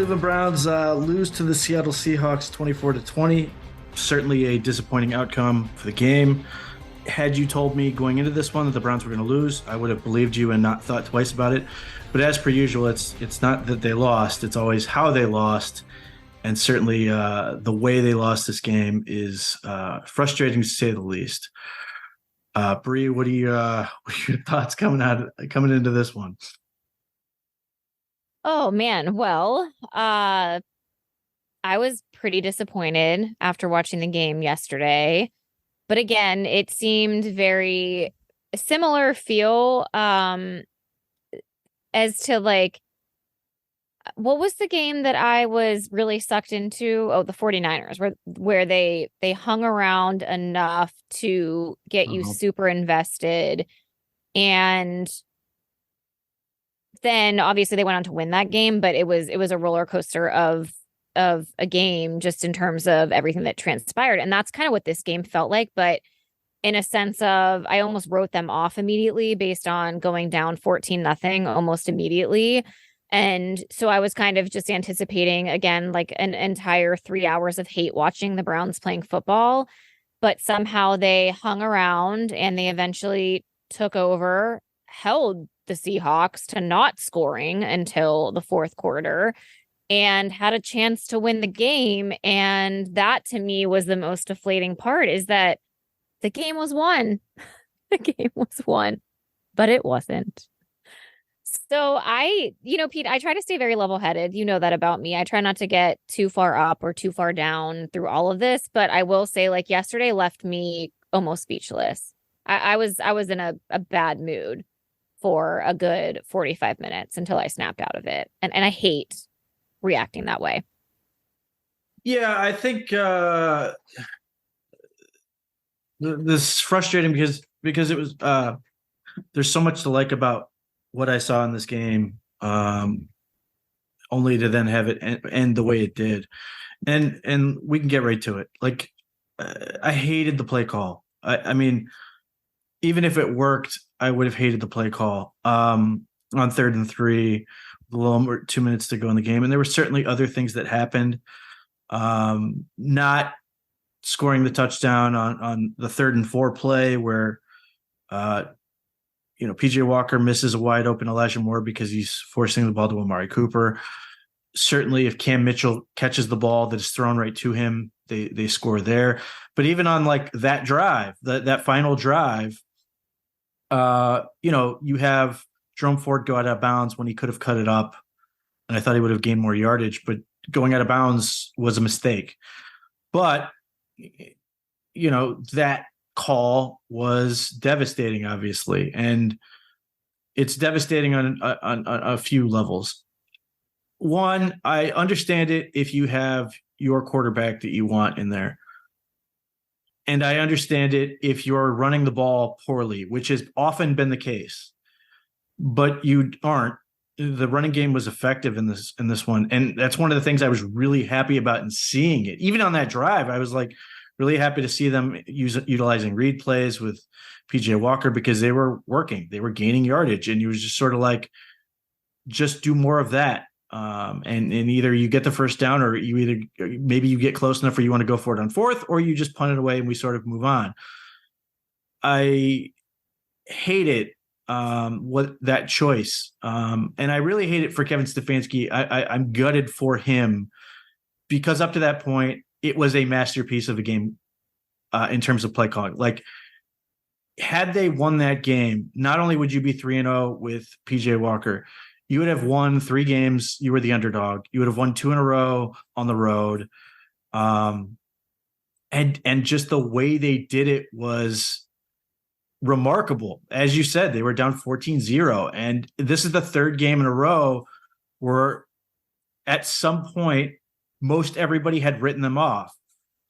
Cleveland Browns lose to the Seattle Seahawks 24-20. Certainly a disappointing outcome for the game. Had you told me going into this one that the Browns were going to lose, I would have believed you and not thought twice about it. But as per usual, it's not that they lost; it's always how they lost, and certainly the way they lost this game is frustrating to say the least. Bree, what are your thoughts coming into this one? Oh man, well, I was pretty disappointed after watching the game yesterday. But again, it seemed very similar feel as to like what was the game that I was really sucked into? Oh, the 49ers, where they hung around enough to get you Uh-huh. super invested, and then obviously they went on to win that game, but it was a roller coaster of a game just in terms of everything that transpired. And that's kind of what this game felt like, but in a sense of I almost wrote them off immediately based on going down 14-0 almost immediately. And so I was kind of just anticipating again like an entire 3 hours of hate watching the Browns playing football, but somehow they hung around and they eventually took over, held the Seahawks to not scoring until the fourth quarter and had a chance to win the game. And that to me was the most deflating part, is that the game was won. The game was won, but it wasn't. So Pete, I try to stay very level headed. You know that about me. I try not to get too far up or too far down through all of this, but I will say like yesterday left me almost speechless. I was in a bad mood for a good 45 minutes until I snapped out of it. And I hate reacting that way. Yeah, I think this is frustrating because it was there's so much to like about what I saw in this game, only to then have it end the way it did, and we can get right to it. Like I hated the play call. I mean, even if it worked, I would have hated the play call on 3rd and 3, with a little more 2 minutes to go in the game, and there were certainly other things that happened. Not scoring the touchdown on the 3rd and 4 play where PJ Walker misses a wide open Elijah Moore because he's forcing the ball to Amari Cooper. Certainly if Cam Mitchell catches the ball that is thrown right to him, they score there. But even on like that drive, that final drive, you have Jerome Ford go out of bounds when he could have cut it up, and I thought he would have gained more yardage, but going out of bounds was a mistake. But that call was devastating, obviously, and it's devastating on a few levels. One, I understand it if you have your quarterback that you want in there, and I understand it if you're running the ball poorly, which has often been the case, but you aren't. The running game was effective in this one, and that's one of the things I was really happy about in seeing it. Even on that drive, I was like really happy to see them utilizing read plays with PJ Walker because they were working, they were gaining yardage, and you was just sort of like, just do more of that. And either you get the first down, or maybe you get close enough where you want to go for it on 4th, or you just punt it away and we sort of move on. I hate it. What that choice. And I really hate it for Kevin Stefanski. I'm gutted for him because up to that point, it was a masterpiece of a game in terms of play calling. Like, had they won that game, not only would you be 3-0 with PJ Walker, you would have won 3 games. You were the underdog. You would have won 2 in a row on the road. And just the way they did it was remarkable. As you said, they were down 14-0, and this is the 3rd game in a row where at some point most everybody had written them off.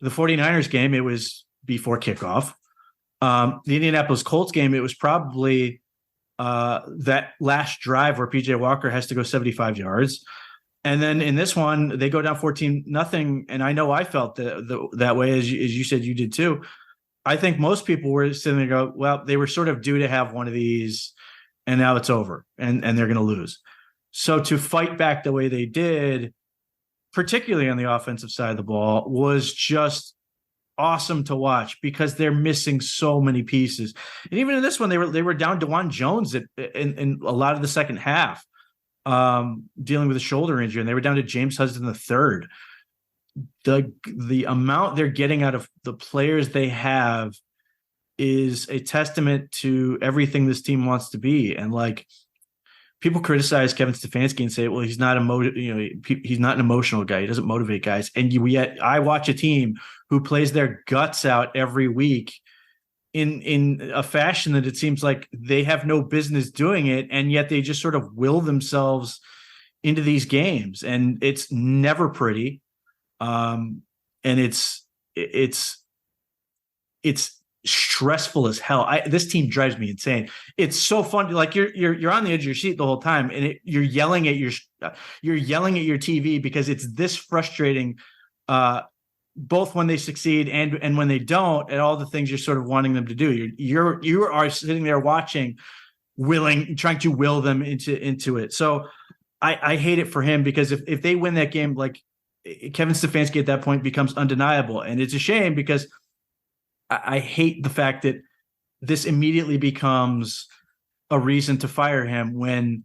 The 49ers game, it was before kickoff. The Indianapolis Colts game, it was probably that last drive where PJ Walker has to go 75 yards. And then in this one, they go down 14-0, and I know I felt that way, as you said you did too. I think most people were sitting there go, well, they were sort of due to have one of these, and now it's over, and they're going to lose. So to fight back the way they did particularly on the offensive side of the ball, was just awesome to watch because they're missing so many pieces. And even in this one, they were down DeJuan Jones in a lot of the second half, dealing with a shoulder injury, and they were down to James Hudson the third. The amount they're getting out of the players they have is a testament to everything this team wants to be. And like, people criticize Kevin Stefanski and say, well, he's not he's not an emotional guy. He doesn't motivate guys. And yet I watch a team who plays their guts out every week in a fashion that it seems like they have no business doing it. And yet they just sort of will themselves into these games, and it's never pretty. And it's stressful as hell. This team drives me insane. It's so fun. Like you're on the edge of your seat the whole time, and you're yelling at your TV because it's this frustrating, both when they succeed and when they don't, and all the things you're sort of wanting them to do. You are sitting there watching, trying to will them into it. So I hate it for him, because if they win that game, like, Kevin Stefanski at that point becomes undeniable, and it's a shame because I hate the fact that this immediately becomes a reason to fire him, when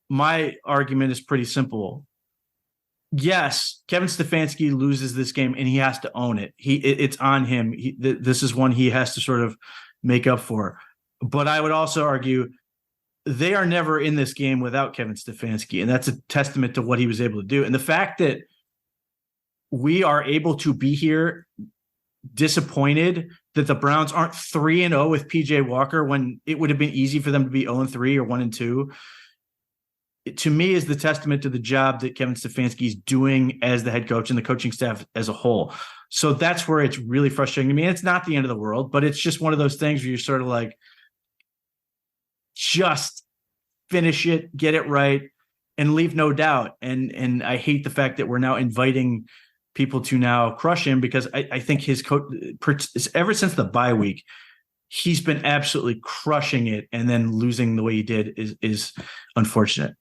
my argument is pretty simple. Yes, Kevin Stefanski loses this game and he has to own it. It's on him. This is one he has to sort of make up for. But I would also argue they are never in this game without Kevin Stefanski, and that's a testament to what he was able to do. And the fact that we are able to be here disappointed that the Browns aren't 3-0 with PJ Walker, when it would have been easy for them to be 0-3 or 1-2, to me is the testament to the job that Kevin Stefanski is doing as the head coach and the coaching staff as a whole. So that's where it's really frustrating to me. And it's not the end of the world, but it's just one of those things where you're sort of like, just finish it, get it right, and leave no doubt. And I hate the fact that we're now inviting people to now crush him, because I think his coach, ever since the bye week, he's been absolutely crushing it, and then losing the way he did is unfortunate.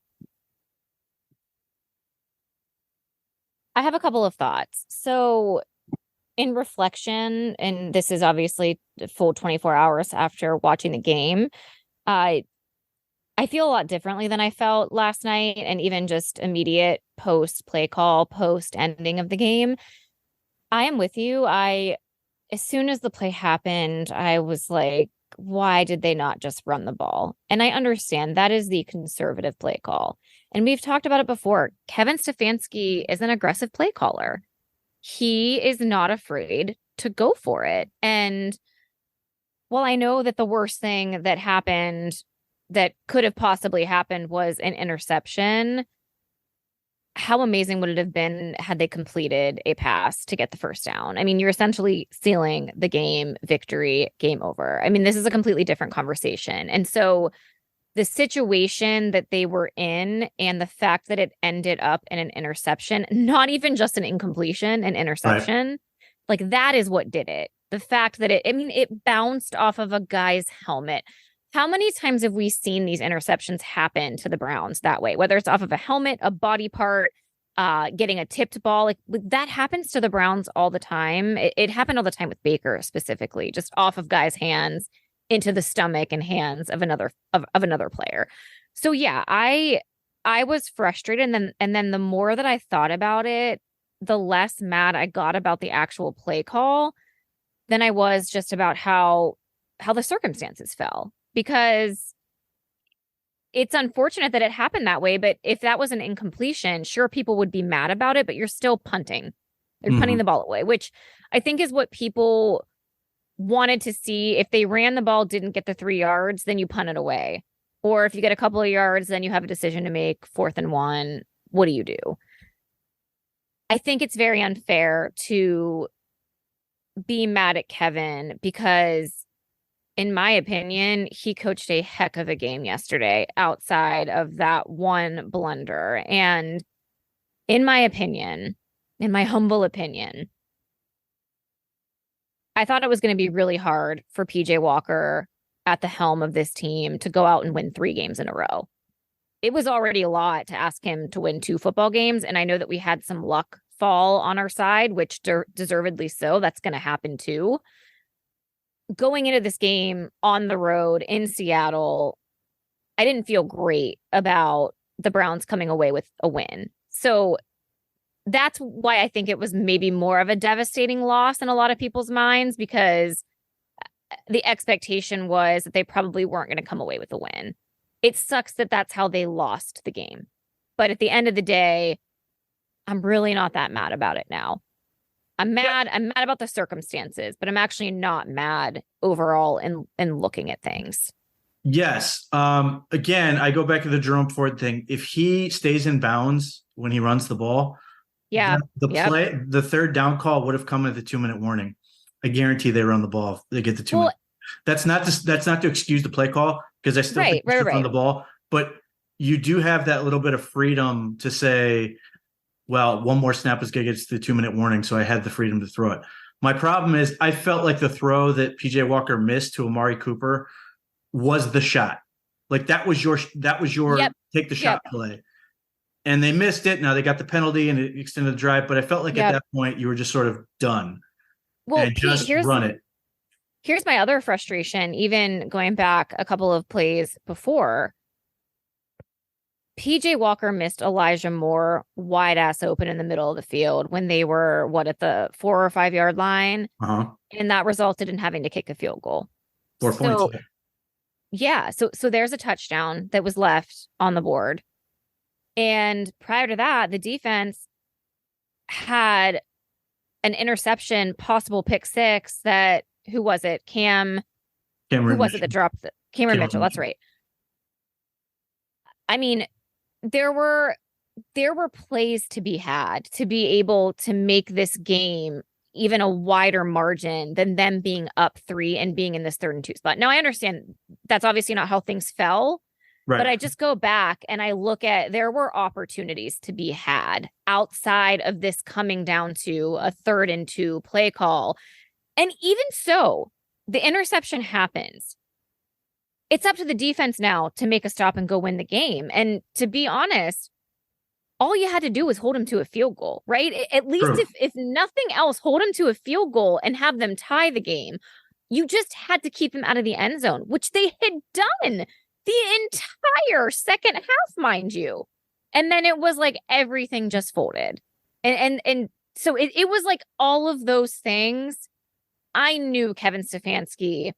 I have a couple of thoughts. So in reflection, and this is obviously a full 24 hours after watching the game, I feel a lot differently than I felt last night, and even just immediate post play call, post ending of the game. I am with you. As soon as the play happened, I was like, why did they not just run the ball? And I understand that is the conservative play call. And we've talked about it before. Kevin Stefanski is an aggressive play caller. He is not afraid to go for it. And while I know that the worst thing that happened, that could have possibly happened, was an interception, how amazing would it have been had they completed a pass to get the first down? I mean, you're essentially sealing the game victory, game over. I mean, this is a completely different conversation. And so the situation that they were in, and the fact that it ended up in an interception, not even just an incompletion, an interception, right, like that is what did it. The fact that it bounced off of a guy's helmet. How many times have we seen these interceptions happen to the Browns that way? Whether it's off of a helmet, a body part, getting a tipped ball, like that happens to the Browns all the time. It happened all the time with Baker specifically, just off of guys' hands into the stomach and hands of another player. So yeah, I was frustrated, and then the more that I thought about it, the less mad I got about the actual play call than I was just about how the circumstances fell. Because it's unfortunate that it happened that way, but if that was an incompletion, sure, people would be mad about it, but you're still punting. They're punting the ball away, which I think is what people wanted to see. If they ran the ball, didn't get the 3 yards, then you punt it away. Or if you get a couple of yards, then you have a decision to make, 4th and 1. What do you do? I think it's very unfair to be mad at Kevin, because in my opinion, he coached a heck of a game yesterday outside of that one blunder. And in my opinion, in my humble opinion, I thought it was going to be really hard for PJ Walker at the helm of this team to go out and win 3 games in a row. It was already a lot to ask him to win 2 football games. And I know that we had some luck fall on our side, which deservedly so. That's going to happen too. Going into this game on the road in Seattle, I didn't feel great about the Browns coming away with a win. So that's why I think it was maybe more of a devastating loss in a lot of people's minds, because the expectation was that they probably weren't going to come away with a win. It sucks that that's how they lost the game. But at the end of the day, I'm really not that mad about it now. I'm mad about the circumstances, but I'm actually not mad overall in looking at things. Yes. Again, I go back to the Jerome Ford thing. If he stays in bounds when he runs the ball, the third down call would have come at the 2-minute warning. I guarantee they run the ball. They get the 2 minutes. That's not to excuse the play call, because I still think they should run the ball. But you do have that little bit of freedom to say, well, one more snap is going to get to the 2-minute warning, so I had the freedom to throw it. My problem is I felt like the throw that PJ Walker missed to Amari Cooper was the shot. Like that was your take the shot play. And they missed it. Now they got the penalty and it extended the drive, but I felt like at that point you were just sort of done. Well, and just run it. Here's my other frustration, even going back a couple of plays before. PJ Walker missed Elijah Moore wide ass open in the middle of the field when they were at the 4 or 5 yard line. And that resulted in having to kick a field goal. 4 points. Yeah. So there's a touchdown that was left on the board. And prior to that, the defense had an interception, possible pick six that, who was it? Cameron Mitchell. That dropped Cameron Mitchell. That's right. I mean, there were plays to be had to be able to make this game even a wider margin than them being up 3 and being in this 3rd and 2 spot. Now, I understand that's obviously not how things fell, but I just go back and I look at, there were opportunities to be had outside of this coming down to a 3rd and 2 play call. And even so, the interception happens. It's up to the defense now to make a stop and go win the game. And to be honest, all you had to do was hold him to a field goal, right? At least if nothing else, hold him to a field goal and have them tie the game. You just had to keep him out of the end zone, which they had done the entire second half, mind you. And then it was like everything just folded. And so it was like all of those things. I knew Kevin Stefanski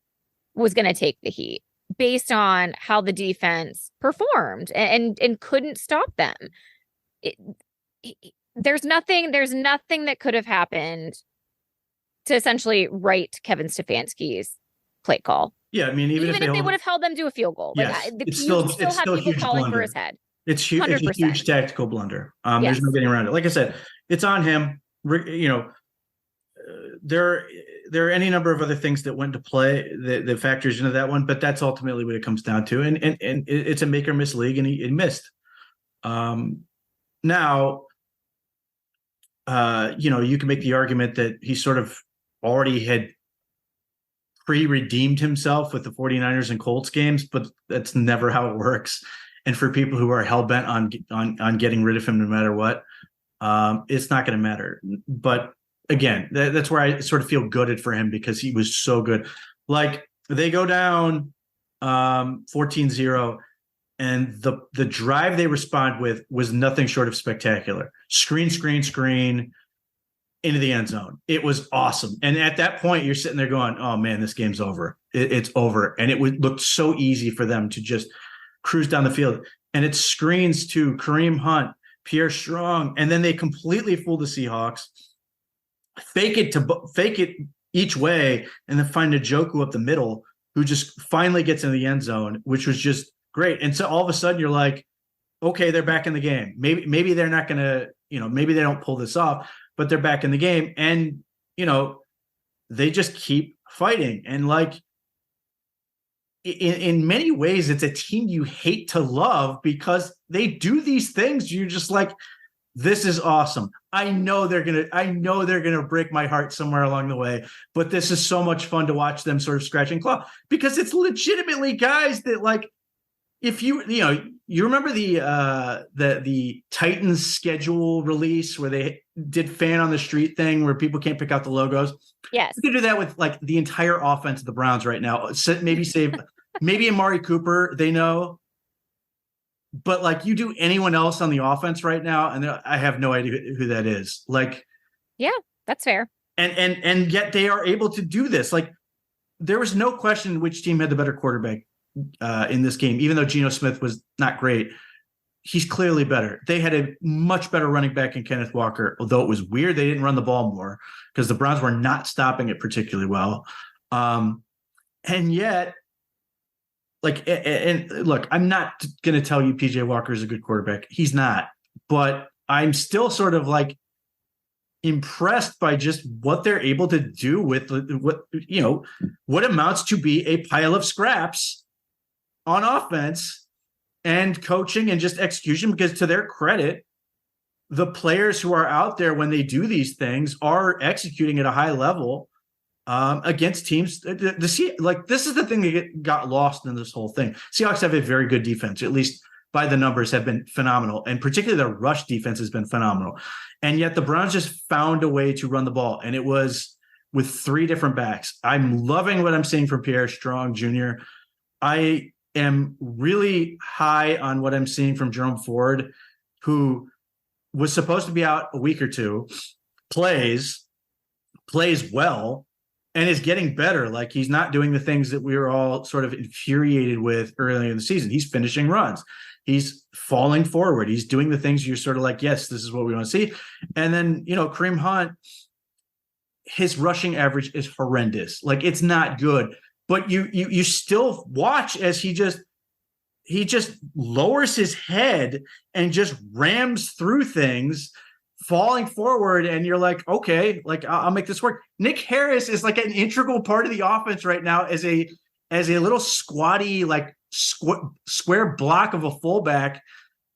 was going to take the heat based on how the defense performed and couldn't stop them. There's nothing that could have happened to essentially right Kevin Stefanski's play call. Yeah, I mean, even if they would have held them to a field goal, it's still a huge calling for his head. It's a huge tactical blunder. There's no getting around it. Like I said, it's on him. You know, there are any number of other things that went to play that factors into that one, but that's ultimately what it comes down to. And it's a make or miss league, and he missed. Now, you can make the argument that he sort of already had pre-redeemed himself with the 49ers and Colts games, but that's never how it works. And for people who are hell-bent on getting rid of him no matter what, it's not going to matter. But again, that's where I sort of feel gooded for him, because he was so good. Like, they go down 14-0, and the drive they respond with was nothing short of spectacular. Screen into the end zone. It was awesome. And at that point, you're sitting there going, oh man, this game's over. It's over. And it looked so easy for them to just cruise down the field. And it screens to Kareem Hunt, Pierre Strong, and then they completely fool the Seahawks, fake it each way, and then find Njoku up the middle, who just finally gets into the end zone, which was just great. And so all of a sudden you're like, okay, they're back in the game. Maybe they're not going to, maybe they don't pull this off, but they're back in the game. And, they just keep fighting. And like, in many ways, it's a team you hate to love, because they do these things. You're just like, this is awesome. I know they're going to break my heart somewhere along the way, but this is so much fun to watch them sort of scratch and claw, because it's legitimately guys that, like, if you remember the Titans schedule release where they did fan on the street thing where people can't pick out the logos. Yes. You can do that with like the entire offense of the Browns right now. Maybe save maybe Amari Cooper, they know. But like you do anyone else on the offense right now, and I have no idea who that is. Like, yeah, that's fair. And yet they are able to do this. Like, there was no question which team had the better quarterback in this game, even though Geno Smith was not great. He's clearly better. They had a much better running back in Kenneth Walker, although it was weird they didn't run the ball more because the Browns were not stopping it particularly well. And yet, like, and look, I'm not going to tell you PJ Walker is a good quarterback. He's not, but I'm still sort of like impressed by just what they're able to do with what amounts to be a pile of scraps on offense and coaching and just execution, because to their credit, the players who are out there when they do these things are executing at a high level against teams. Like, this is the thing that got lost in this whole thing. Seahawks have a very good defense, at least by the numbers, have been phenomenal. And particularly their rush defense has been phenomenal. And yet the Browns just found a way to run the ball. And it was with 3 different backs. I'm loving what I'm seeing from Pierre Strong Jr. I am really high on what I'm seeing from Jerome Ford, who was supposed to be out a week or two, plays well, and is getting better. Like, he's not doing the things that we were all sort of infuriated with earlier in the season. He's finishing runs. He's falling forward. He's doing the things you're sort of like, yes, this is what we want to see. And then, Kareem Hunt, his rushing average is horrendous. Like, it's not good. But you still watch as he just lowers his head and just rams through things, falling forward, and you're like, okay, like, I'll make this work. Nick Harris is like an integral part of the offense right now as a little squatty, like square block of a fullback.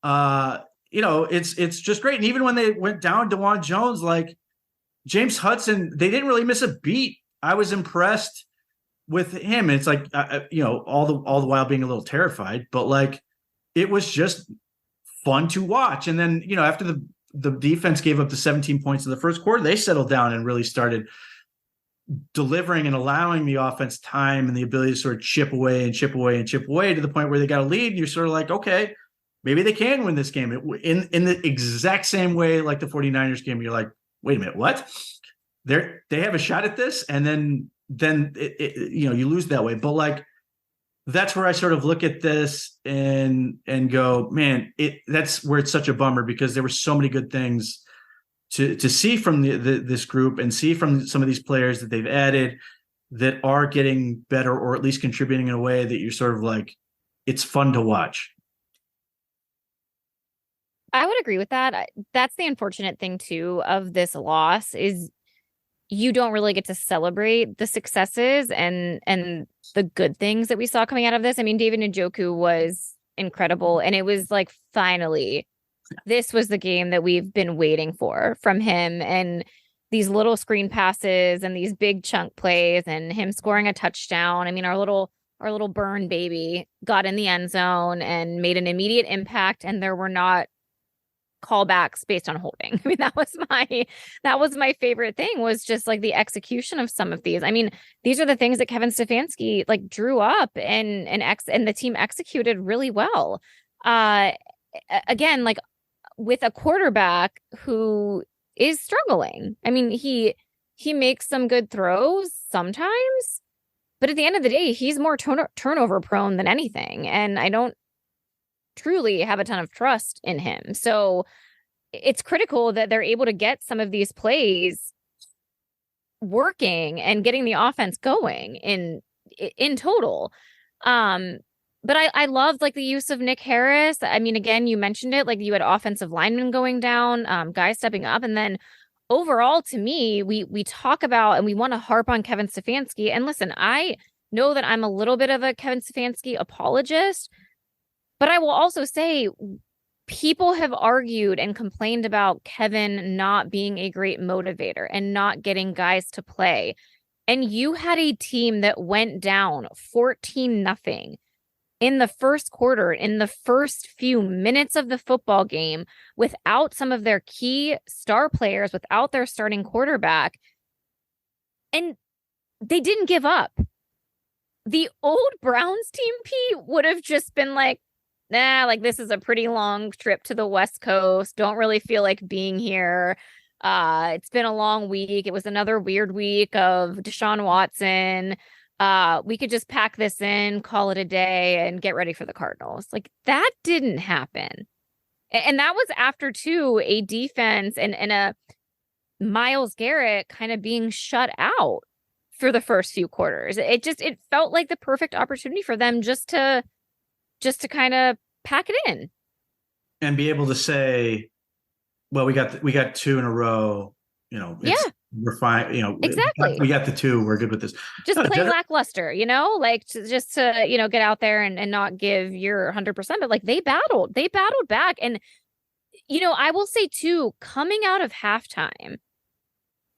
It's just great. And even when they went down DeJuan Jones, like James Hudson, they didn't really miss a beat. I was impressed with him. And it's like, all the while being a little terrified, but like, it was just fun to watch. And then, after the defense gave up the 17 points in the first quarter, they settled down and really started delivering and allowing the offense time and the ability to sort of chip away to the point where they got a lead. And you're sort of like, okay, maybe they can win this game in the exact same way like the 49ers game. You're like, wait a minute, what? They have a shot at this, and then you lose that way. But like, that's where I sort of look at this and go, man, that's where it's such a bummer, because there were so many good things to see from this group and see from some of these players that they've added that are getting better, or at least contributing in a way that you're sort of like, it's fun to watch. I would agree with that. That's the unfortunate thing too of this loss, is you don't really get to celebrate the successes and the good things that we saw coming out of this. I mean, David Njoku was incredible, and it was like, finally, this was the game that we've been waiting for from him, and these little screen passes and these big chunk plays and him scoring a touchdown. I mean, our little burn baby got in the end zone and made an immediate impact, and there were not callbacks based on holding. I mean, that was my favorite thing, was just like the execution of some of these. I mean, these are the things that Kevin Stefanski like drew up and the team executed really well. Again, like with a quarterback who is struggling. I mean, he makes some good throws sometimes, but at the end of the day, he's more turnover prone than anything. And I don't truly have a ton of trust in him. So it's critical that they're able to get some of these plays working and getting the offense going in total. But I loved like the use of Nick Harris. I mean, again, you mentioned it, like you had offensive linemen going down, guys stepping up. And then overall, to me, we talk about and we want to harp on Kevin Stefanski. And listen, I know that I'm a little bit of a Kevin Stefanski apologist, but I will also say people have argued and complained about Kevin not being a great motivator and not getting guys to play. And you had a team that went down 14-0 in the first quarter, in the first few minutes of the football game, without some of their key star players, without their starting quarterback. And they didn't give up. The old Browns team, Pete, would have just been like, nah, like this is a pretty long trip to the West Coast. Don't really feel like being here. It's been a long week. It was another weird week of Deshaun Watson. We could just pack this in, call it a day, and get ready for the Cardinals. Like that didn't happen. And that was after too, a defense and a Myles Garrett kind of being shut out for the first few quarters. It felt like the perfect opportunity for them just to kind of pack it in and be able to say, well, we got two in a row, we're fine. Exactly. We got the two. We're good with this. Just play lackluster, like just to, get out there and not give your 100%, but like they battled back. And, I will say too, coming out of halftime,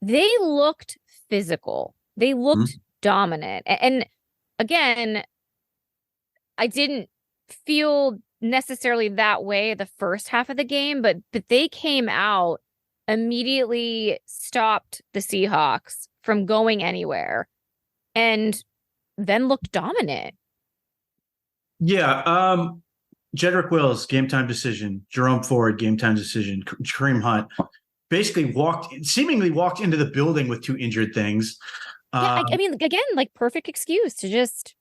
they looked physical. They looked dominant. And again, I didn't feel necessarily that way the first half of the game, but they came out, immediately stopped the Seahawks from going anywhere, and then looked dominant. Yeah. Jedrick Wills, game time decision. Jerome Ford, game time decision. Kareem Hunt basically seemingly walked into the building with two injured things. Yeah, I mean, again, like perfect excuse to just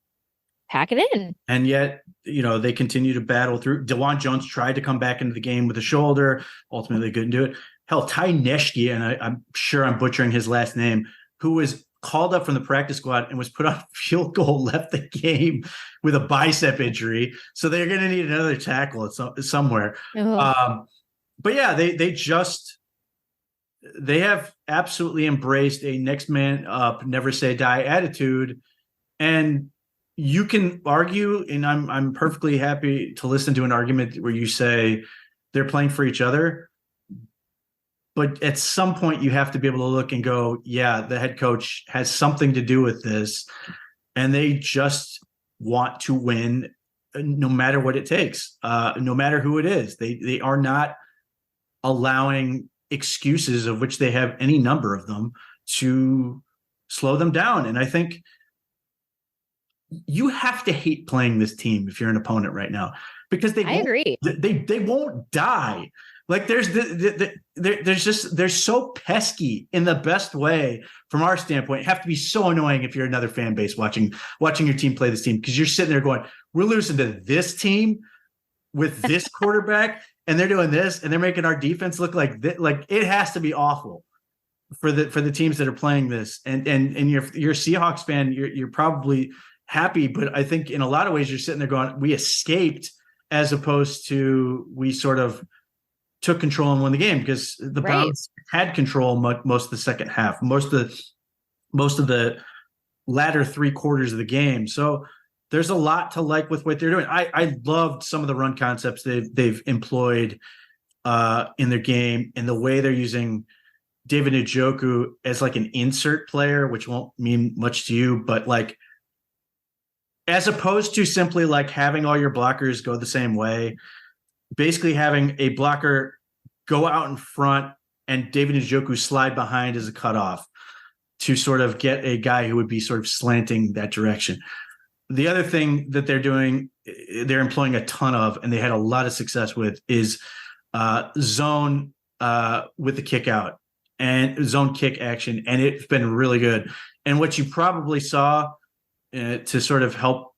pack it in. And yet, they continue to battle through. DeJuan Jones tried to come back into the game with a shoulder. Ultimately, they couldn't do it. Hell, Ty Neshke, and I'm sure I'm butchering his last name, who was called up from the practice squad and was put on field goal, left the game with a bicep injury. So they're going to need another tackle somewhere. But yeah, they have absolutely embraced a next man up, never say die attitude. And you can argue, and I'm perfectly happy to listen to an argument where you say they're playing for each other. But at some point, you have to be able to look and go, yeah, the head coach has something to do with this. And they just want to win no matter what it takes, no matter who it is. They are not allowing excuses, of which they have any number of them, to slow them down. And I think you have to hate playing this team if you're an opponent right now, because I agree. They won't die. Like they're so pesky in the best way from our standpoint. Have to be so annoying if you're another fan base watching your team play this team, because you're sitting there going, we're losing to this team with this quarterback, and they're doing this, and they're making our defense look like this. Like it has to be awful for the teams that are playing this. And you're a Seahawks fan, you're probably happy, but I think in a lot of ways you're sitting there going, we escaped, as opposed to we sort of took control and won the game, because the Browns had control most of the second half, most of the latter three quarters of the game. So there's a lot to like with what they're doing. I loved some of the run concepts they've employed in their game, and the way they're using David Njoku as like an insert player, which won't mean much to you, but like, as opposed to simply like having all your blockers go the same way, basically having a blocker go out in front and David Njoku slide behind as a cutoff to sort of get a guy who would be sort of slanting that direction. The other thing that they're doing, they're employing a ton of, and they had a lot of success with, is zone with the kick out and zone kick action. And it's been really good. And what you probably saw to sort of help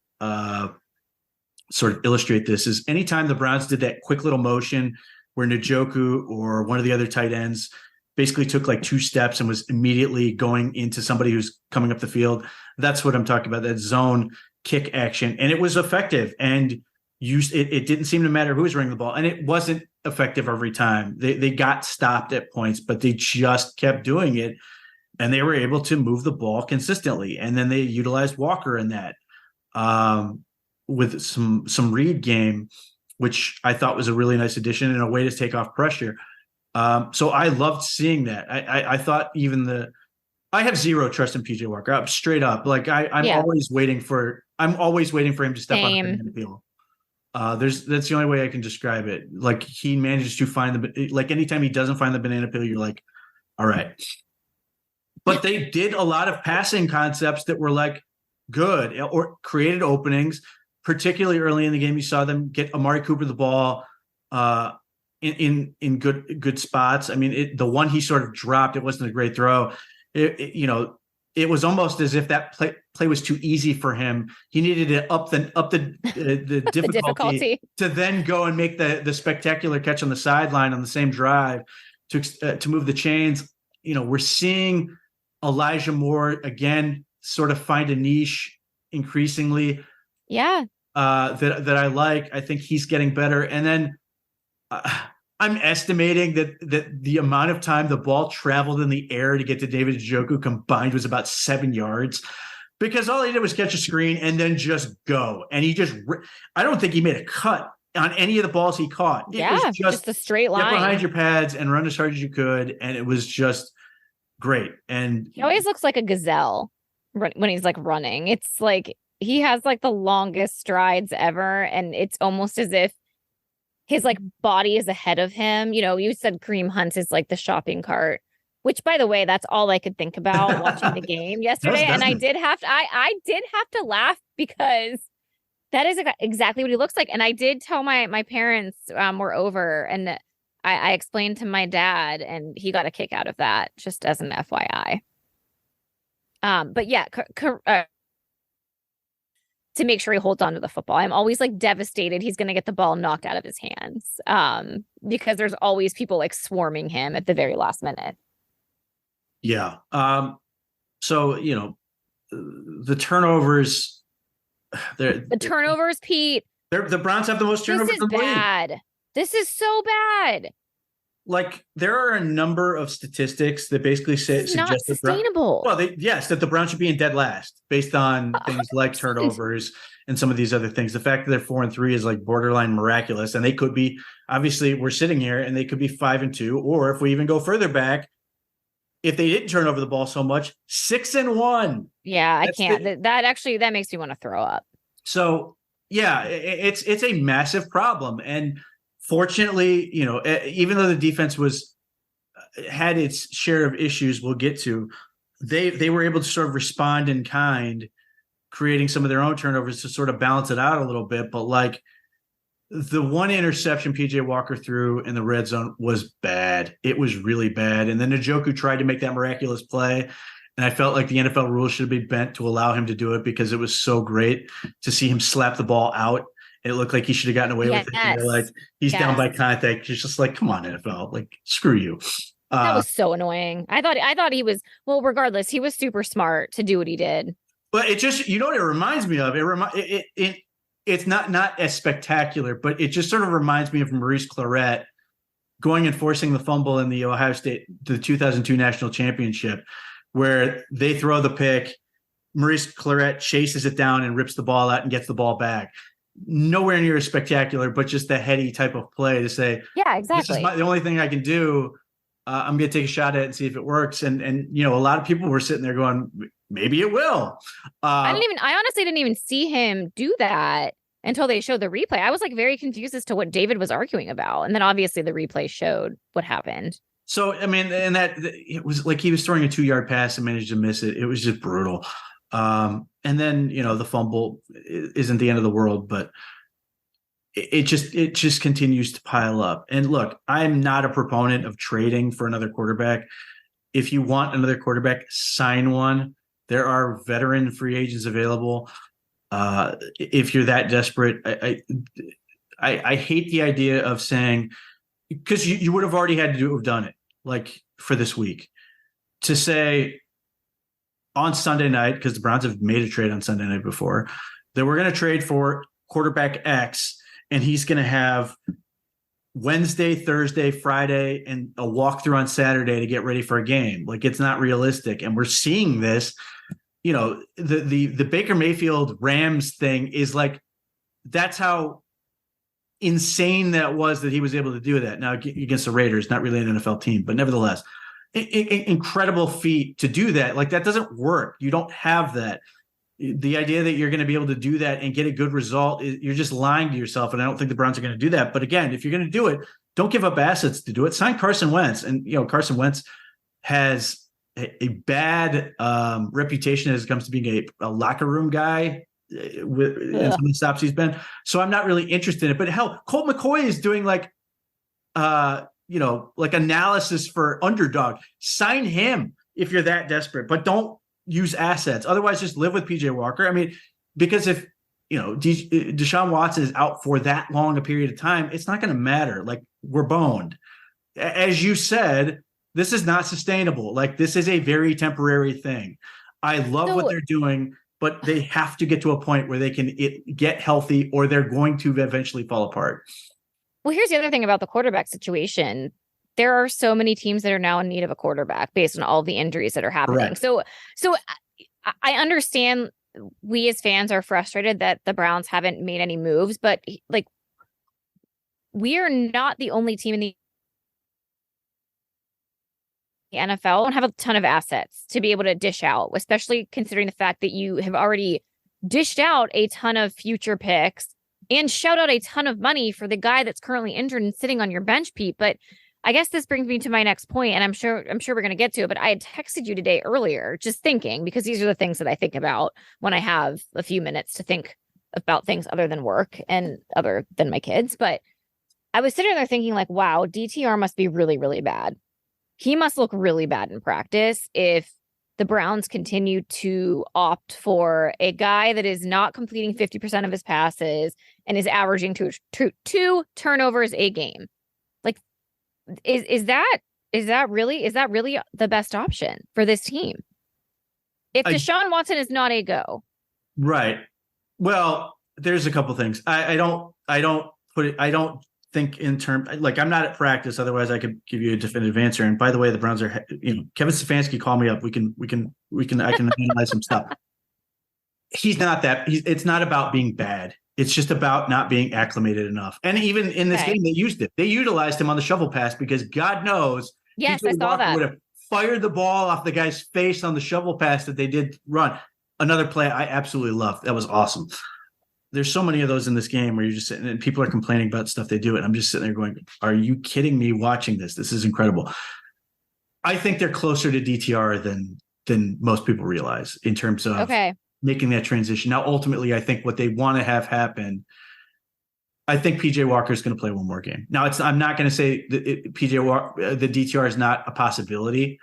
sort of illustrate this is anytime the Browns did that quick little motion where Njoku or one of the other tight ends basically took like two steps and was immediately going into somebody who's coming up the field, that's what I'm talking about, that zone kick action. And it was effective, and it didn't seem to matter who was running the ball, and it wasn't effective every time. They got stopped at points, but they just kept doing it, and they were able to move the ball consistently. And then they utilized Walker in that with some read game, which I thought was a really nice addition and a way to take off pressure. So I loved seeing that. I thought I have zero trust in PJ Walker. I'm straight up. Like I'm always waiting for, I'm always waiting for him to step on Same. the banana peel. That's the only way I can describe it. like he manages to find like anytime he doesn't find the banana peel, you're like, all right. But they did a lot of passing concepts that were like good or created openings, particularly early in the game. You saw them get Amari Cooper the ball in good spots. I mean, the one he sort of dropped, it wasn't a great throw. It was almost as if that play was too easy for him. He needed to up the difficulty to then go and make the spectacular catch on the sideline on the same drive to move the chains. We're seeing Elijah Moore again sort of find a niche increasingly. Yeah. That I like. I think he's getting better. And then I'm estimating that the amount of time the ball traveled in the air to get to David Njoku combined was about 7 yards, because all he did was catch a screen and then just go. And I don't think he made a cut on any of the balls he caught. It was just a straight line. Get behind your pads and run as hard as you could. And it was just great. And he always looks like a gazelle when he's like running. It's like he has like the longest strides ever. And it's almost as if his like body is ahead of him. You said Kareem Hunt is like the shopping cart, which, by the way, that's all I could think about watching the game yesterday. And I did have to laugh because that is exactly what he looks like. And I did tell my parents were over, and I explained to my dad, and he got a kick out of that, just as an FYI. But yeah, to make sure he holds on to the football. I'm always like devastated he's going to get the ball knocked out of his hands because there's always people like swarming him at the very last minute. Yeah. So, the turnovers, Pete. The Browns have the most turnovers. This is bad. This is so bad. Like, there are a number of statistics that basically suggest not sustainable. That the Browns should be in dead last based on things like turnovers and some of these other things. The fact that they're 4-3 is like borderline miraculous, and they could be. Obviously, we're sitting here, and they could be 5-2, or if we even go further back, if they didn't turn over the ball so much, 6-1. Yeah, I can't. That makes me want to throw up. So yeah, it's a massive problem, and fortunately, even though the defense had its share of issues, we'll get to, they were able to sort of respond in kind, creating some of their own turnovers to sort of balance it out a little bit. But like the one interception PJ Walker threw in the red zone was bad. It was really bad. And then Njoku tried to make that miraculous play. And I felt like the NFL rules should be bent to allow him to do it, because it was so great to see him slap the ball out. It looked like he should have gotten away with it. And like, he's down by contact. He's just like, come on, NFL, like, screw you. That was so annoying. I thought he was, well, regardless, he was super smart to do what he did. But it just, what it reminds me of? It's not as spectacular, but it just sort of reminds me of Maurice Clarett going and forcing the fumble in the Ohio State, the 2002 national championship, where they throw the pick. Maurice Clarett chases it down and rips the ball out and gets the ball back. Nowhere near as spectacular, but just the heady type of play to say, yeah, exactly. This is the only thing I can do. I'm going to take a shot at it and see if it works. And a lot of people were sitting there going, maybe it will. I honestly didn't even see him do that until they showed the replay. I was like very confused as to what David was arguing about. And then obviously the replay showed what happened. So, I mean, and that it was like he was throwing a 2-yard pass and managed to miss it. It was just brutal. And then, the fumble isn't the end of the world, but it just continues to pile up. And look, I'm not a proponent of trading for another quarterback. If you want another quarterback, sign one. There are veteran free agents available. If you're that desperate, I hate the idea of saying, because you would have already had to have done it, like for this week, to say on Sunday night, because the Browns have made a trade on Sunday night before, that we're going to trade for quarterback X, and he's going to have Wednesday, Thursday, Friday, and a walkthrough on Saturday to get ready for a game. Like, it's not realistic. And we're seeing this, the Baker Mayfield Rams thing is like, that's how insane that was that he was able to do that. Now against the Raiders, not really an NFL team, but nevertheless, incredible feat to do that. Like, that doesn't work. You don't have that. the idea that you're going to be able to do that and get a good result, you're just lying to yourself. And I don't think the Browns are going to do that. But again, if you're going to do it, don't give up assets to do it. Sign Carson Wentz. And, Carson Wentz has a bad reputation as it comes to being a locker room guy with some of the stops he's been. So I'm not really interested in it. But hell, Colt McCoy is doing like analysis for Underdog. Sign him if you're that desperate, but don't use assets. Otherwise, just live with PJ Walker. I mean, because if Deshaun Watson is out for that long a period of time, it's not going to matter. Like, we're boned. As you said, this is not sustainable. Like, this is a very temporary thing. I love what they're doing, but they have to get to a point where they can get healthy, or they're going to eventually fall apart. Well, here's the other thing about the quarterback situation. There are so many teams that are now in need of a quarterback based on all the injuries that are happening. Correct. So I understand we as fans are frustrated that the Browns haven't made any moves, but like, we are not the only team in the NFL and have a ton of assets to be able to dish out, especially considering the fact that you have already dished out a ton of future picks and shout out a ton of money for the guy that's currently injured and sitting on your bench, Pete. But I guess this brings me to my next point, and I'm sure we're going to get to it, but I had texted you today earlier, just thinking, because these are the things that I think about when I have a few minutes to think about things other than work and other than my kids. But I was sitting there thinking, like, wow, DTR must be really, really bad. He must look really bad in practice if the Browns continue to opt for a guy that is not completing 50% of his passes and is averaging two turnovers a game. Like, is that really the best option for this team? If Deshaun Watson is not a go. Right. Well, there's a couple things. I don't think in terms, like, I'm not at practice. Otherwise I could give you a definitive answer. And by the way, the Browns are, Kevin Stefanski, call me up. I can analyze some stuff. He's not that. It's not about being bad. It's just about not being acclimated enough. And even in this game, they used it. They utilized him on the shovel pass because God knows, yes, I saw that, would have fired the ball off the guy's face on the shovel pass that they did run. Another play I absolutely loved. That was awesome. There's so many of those in this game where you're just sitting and people are complaining about stuff they do. And I'm just sitting there going, are you kidding me watching this? This is incredible. I think they're closer to DTR than most people realize in terms of making that transition. Now, ultimately, I think what they want to have happen, I think PJ Walker is going to play one more game. Now, I'm not going to say that the DTR is not a possibility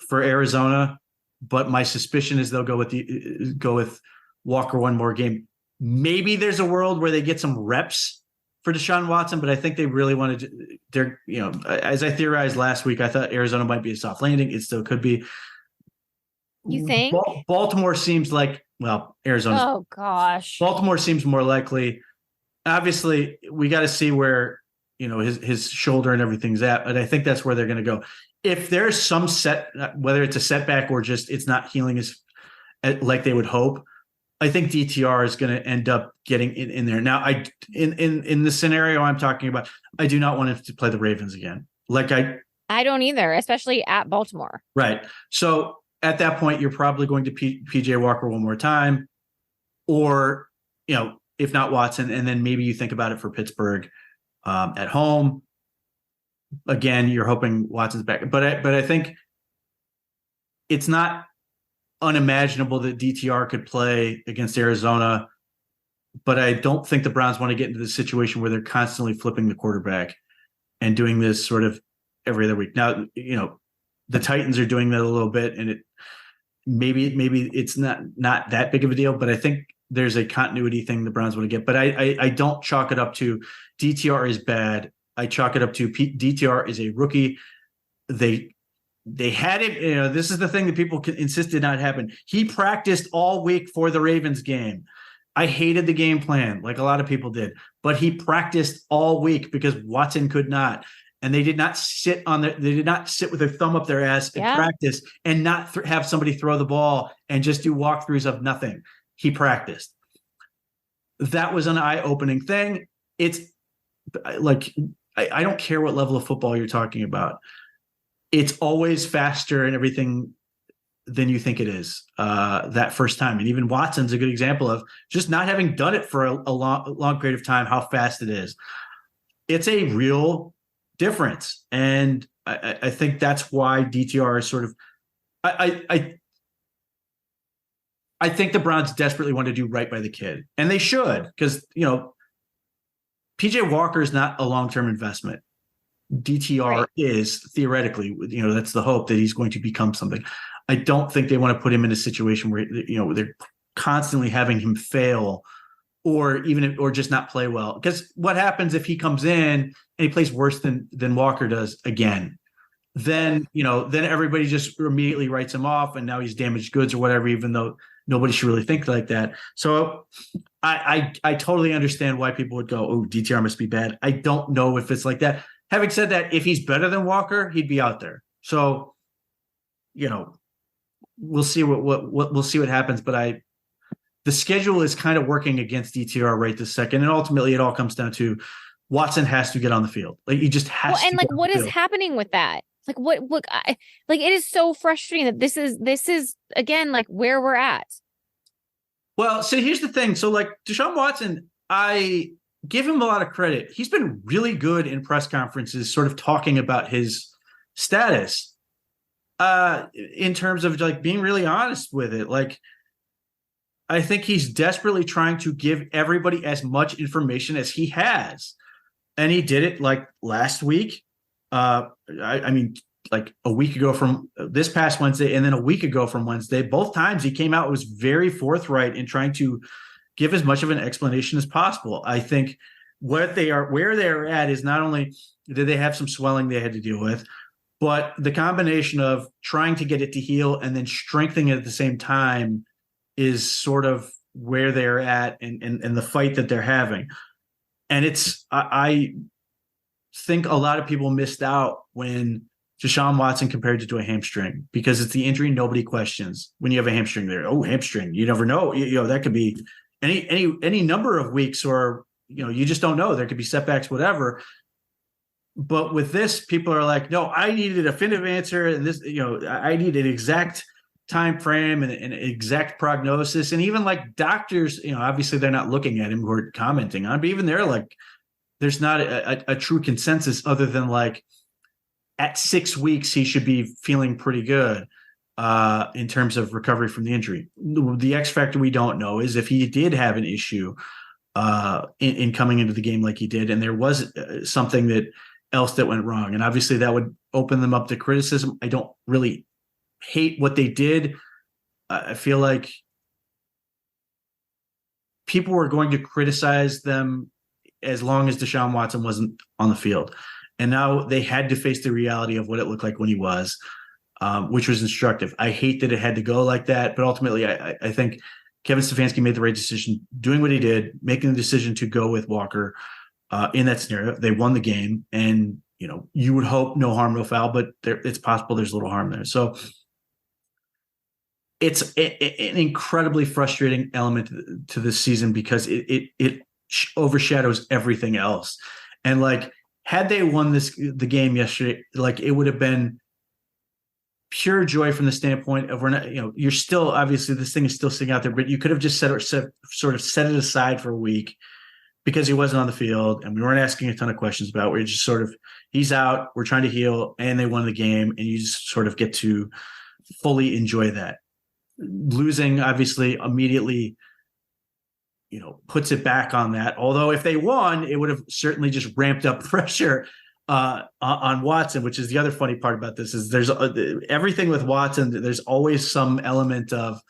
for Arizona, but my suspicion is they'll go with Walker one more game. Maybe there's a world where they get some reps for Deshaun Watson, but I think they really wanted to, as I theorized last week, I thought Arizona might be a soft landing. It still could be. You think? Baltimore seems like, Arizona. Oh gosh. Baltimore seems more likely. Obviously, we got to see where, his shoulder and everything's at, but I think that's where they're going to go. If there's some whether it's a setback or just it's not healing like they would hope, I think DTR is going to end up getting in there. Now, in the scenario I'm talking about, I do not want him to play the Ravens again. I don't either, especially at Baltimore. Right. So at that point, you're probably going to PJ Walker one more time, or, if not Watson, and then maybe you think about it for Pittsburgh at home. Again, you're hoping Watson's back, but I think it's not unimaginable that DTR could play against Arizona, but I don't think the Browns want to get into the situation where they're constantly flipping the quarterback and doing this sort of every other week. Now, the Titans are doing that a little bit, and maybe it's not that big of a deal, but I think there's a continuity thing the Browns want to get. But I don't chalk it up to DTR is bad. I chalk it up to DTR is a rookie. They had it. This is the thing that people insist did not happen. He practiced all week for the Ravens game. I hated the game plan, like a lot of people did, but he practiced all week because Watson could not. And they did not sit with their thumb up their ass and practice and not have somebody throw the ball and just do walkthroughs of nothing. He practiced. That was an eye-opening thing. It's like, I don't care what level of football you're talking about. It's always faster and everything than you think it is that first time. And even Watson's a good example of just not having done it for a long period of time, how fast it is. It's a real difference. And I think that's why DTR is sort of, I think the Browns desperately want to do right by the kid, and they should, because, PJ Walker is not a long-term investment. DTR is theoretically, that's the hope that he's going to become something. I don't think they want to put him in a situation where, they're constantly having him fail or just not play well. Because what happens if he comes in and he plays worse than Walker does again? Then, then everybody just immediately writes him off, and now he's damaged goods or whatever, even though nobody should really think like that. So I totally understand why people would go, oh, DTR must be bad. I don't know if it's like that. Having said that, if he's better than Walker, he'd be out there. So, we'll see what happens. But the schedule is kind of working against DTR right this second. And ultimately it all comes down to Watson has to get on the field. Like, he just has to. And like, what is happening with that? Like, it is so frustrating that this is again, like, where we're at. Well, so here's the thing. So like Deshaun Watson, I give him a lot of credit. He's been really good in press conferences, sort of talking about his status, in terms of like being really honest with it. Like, I think he's desperately trying to give everybody as much information as he has. And he did it like last week. I mean, like a week ago from this past Wednesday, and then a week ago from Wednesday. Both times he came out, was very forthright in trying to give as much of an explanation as possible. I think where they're at is not only did they have some swelling they had to deal with, but the combination of trying to get it to heal and then strengthening it at the same time is sort of where they're at and the fight that they're having. And I think a lot of people missed out when Deshaun Watson compared it to a hamstring, because it's the injury nobody questions when you have a hamstring there. Oh, hamstring. You never know. That could be any number of weeks, or, you just don't know. There could be setbacks, whatever. But with this, people are like, no, I need a definitive answer. And this, I need an exact time frame and an exact prognosis. And even like doctors, obviously they're not looking at him who are commenting on, but even they're like, there's not a true consensus other than like at 6 weeks, he should be feeling pretty good in terms of recovery from the injury. The X factor we don't know is if he did have an issue in coming into the game like he did, and there was something else that went wrong. And obviously that would open them up to criticism. I don't really hate what they did. I feel like people were going to criticize them as long as Deshaun Watson wasn't on the field. And now they had to face the reality of what it looked like when he was, which was instructive. I hate that it had to go like that, but ultimately I think Kevin Stefanski made the right decision doing what he did, making the decision to go with Walker in that scenario. They won the game, and, you would hope no harm, no foul, but it's possible there's a little harm there. So it's an incredibly frustrating element to this season because it overshadows everything else. And like, had they won the game yesterday, like, it would have been pure joy from the standpoint of, we're not, you're still, obviously this thing is still sitting out there, but you could have just set it aside for a week because he wasn't on the field and we weren't asking a ton of questions about. We're just sort of, he's out, we're trying to heal, and they won the game, and you just sort of get to fully enjoy that. Losing, obviously, immediately, puts it back on that. Although if they won, it would have certainly just ramped up pressure on Watson, which is the other funny part about this. Is there's everything with Watson, there's always some element of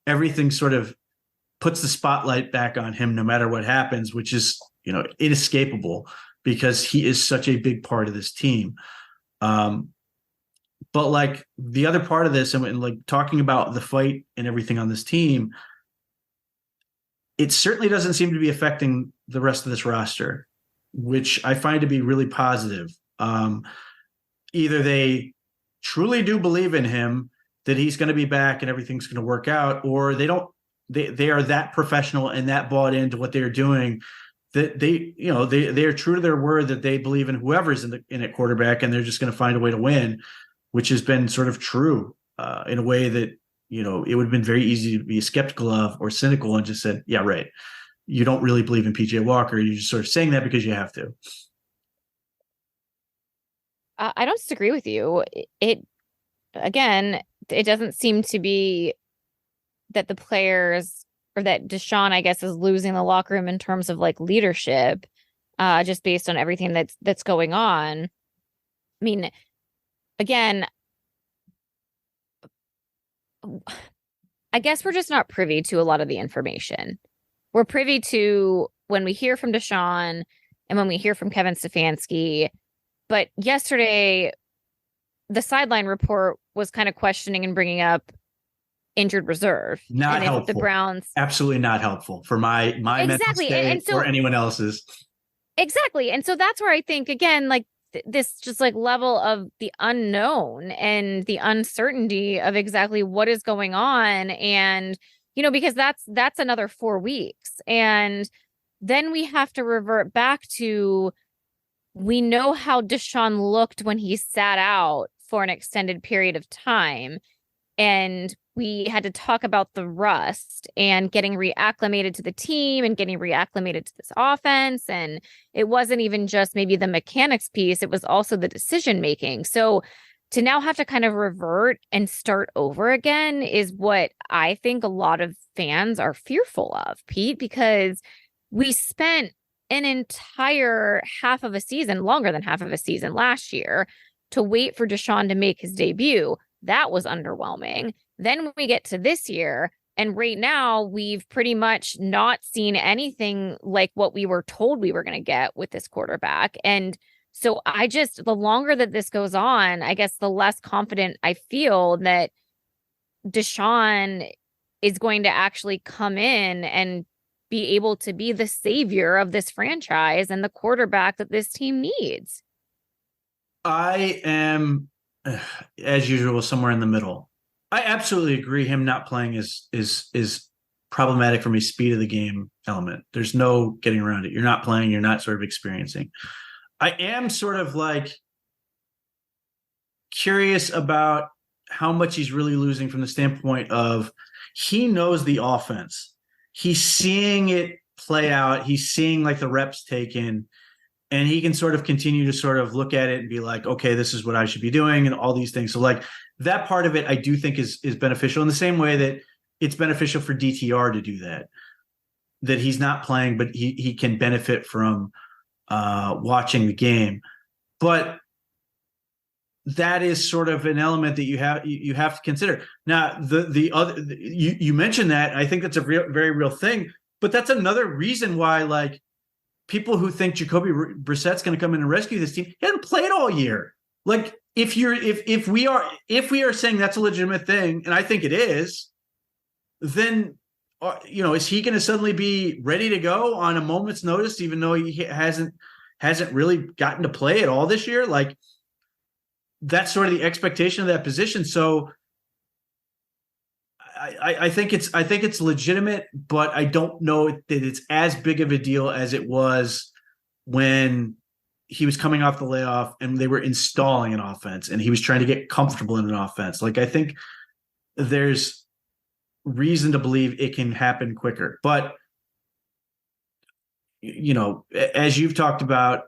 everything sort of puts the spotlight back on him no matter what happens, which is, inescapable because he is such a big part of this team. But like the other part of this, and like talking about the fight and everything on this team, it certainly doesn't seem to be affecting the rest of this roster, which I find to be really positive. Either they truly do believe in him, that he's going to be back and everything's going to work out, or they don't. They are that professional and that bought into what they're doing that they are true to their word that they believe in whoever's in at quarterback, and they're just going to find a way to win, which has been sort of true in a way that, it would have been very easy to be skeptical of or cynical and just said, yeah, right. You don't really believe in PJ Walker. You're just sort of saying that because you have to. I don't disagree with you. Again, it doesn't seem to be that the players or that Deshaun, I guess, is losing the locker room in terms of like leadership, just based on everything that's going on. I mean, again, I guess we're just not privy to a lot of the information. We're privy to when we hear from Deshaun and when we hear from Kevin Stefanski. But yesterday, the sideline report was kind of questioning and bringing up injured reserve. Not helpful. The Browns, absolutely not helpful for my mental state or anyone else's. Exactly. And so that's where I think, again, like this just like level of the unknown and the uncertainty of exactly what is going on. And, because that's another 4 weeks. And then we have to revert back to, we know how Deshaun looked when he sat out for an extended period of time. And we had to talk about the rust and getting reacclimated to the team and getting reacclimated to this offense. And it wasn't even just maybe the mechanics piece, it was also the decision making. So to now have to kind of revert and start over again is what I think a lot of fans are fearful of, Pete, because we spent an entire half of a season, longer than half of a season last year, to wait for Deshaun to make his debut. That was underwhelming. Then we get to this year, and right now we've pretty much not seen anything like what we were told we were going to get with this quarterback. And so the longer that this goes on, I guess the less confident I feel that Deshaun is going to actually come in and be able to be the savior of this franchise and the quarterback that this team needs. I am, as usual, somewhere in the middle. I absolutely agree. Him not playing is problematic from a speed of the game element. There's no getting around it. You're not playing. You're not sort of experiencing. I am sort of like curious about how much he's really losing from the standpoint of he knows the offense. He's seeing it play out. He's seeing like the reps taken, and he can sort of continue to sort of look at it and be like, okay, this is what I should be doing and all these things. So like that part of it, I do think is beneficial in the same way that it's beneficial for DTR to do that he's not playing, but he can benefit from watching the game. But that is sort of an element that you have to consider. Now, the other you mentioned that, I think that's a very real thing, but that's another reason why like people who think Jacoby Brissett's going to come in and rescue this team, he hasn't played all year. Like if we are saying that's a legitimate thing, and I think it is, then is he going to suddenly be ready to go on a moment's notice, even though he hasn't really gotten to play at all this year? Like that's sort of the expectation of that position. So I think it's legitimate, but I don't know that it's as big of a deal as it was when he was coming off the layoff and they were installing an offense and he was trying to get comfortable in an offense. Like I think there's reason to believe it can happen quicker, but as you've talked about,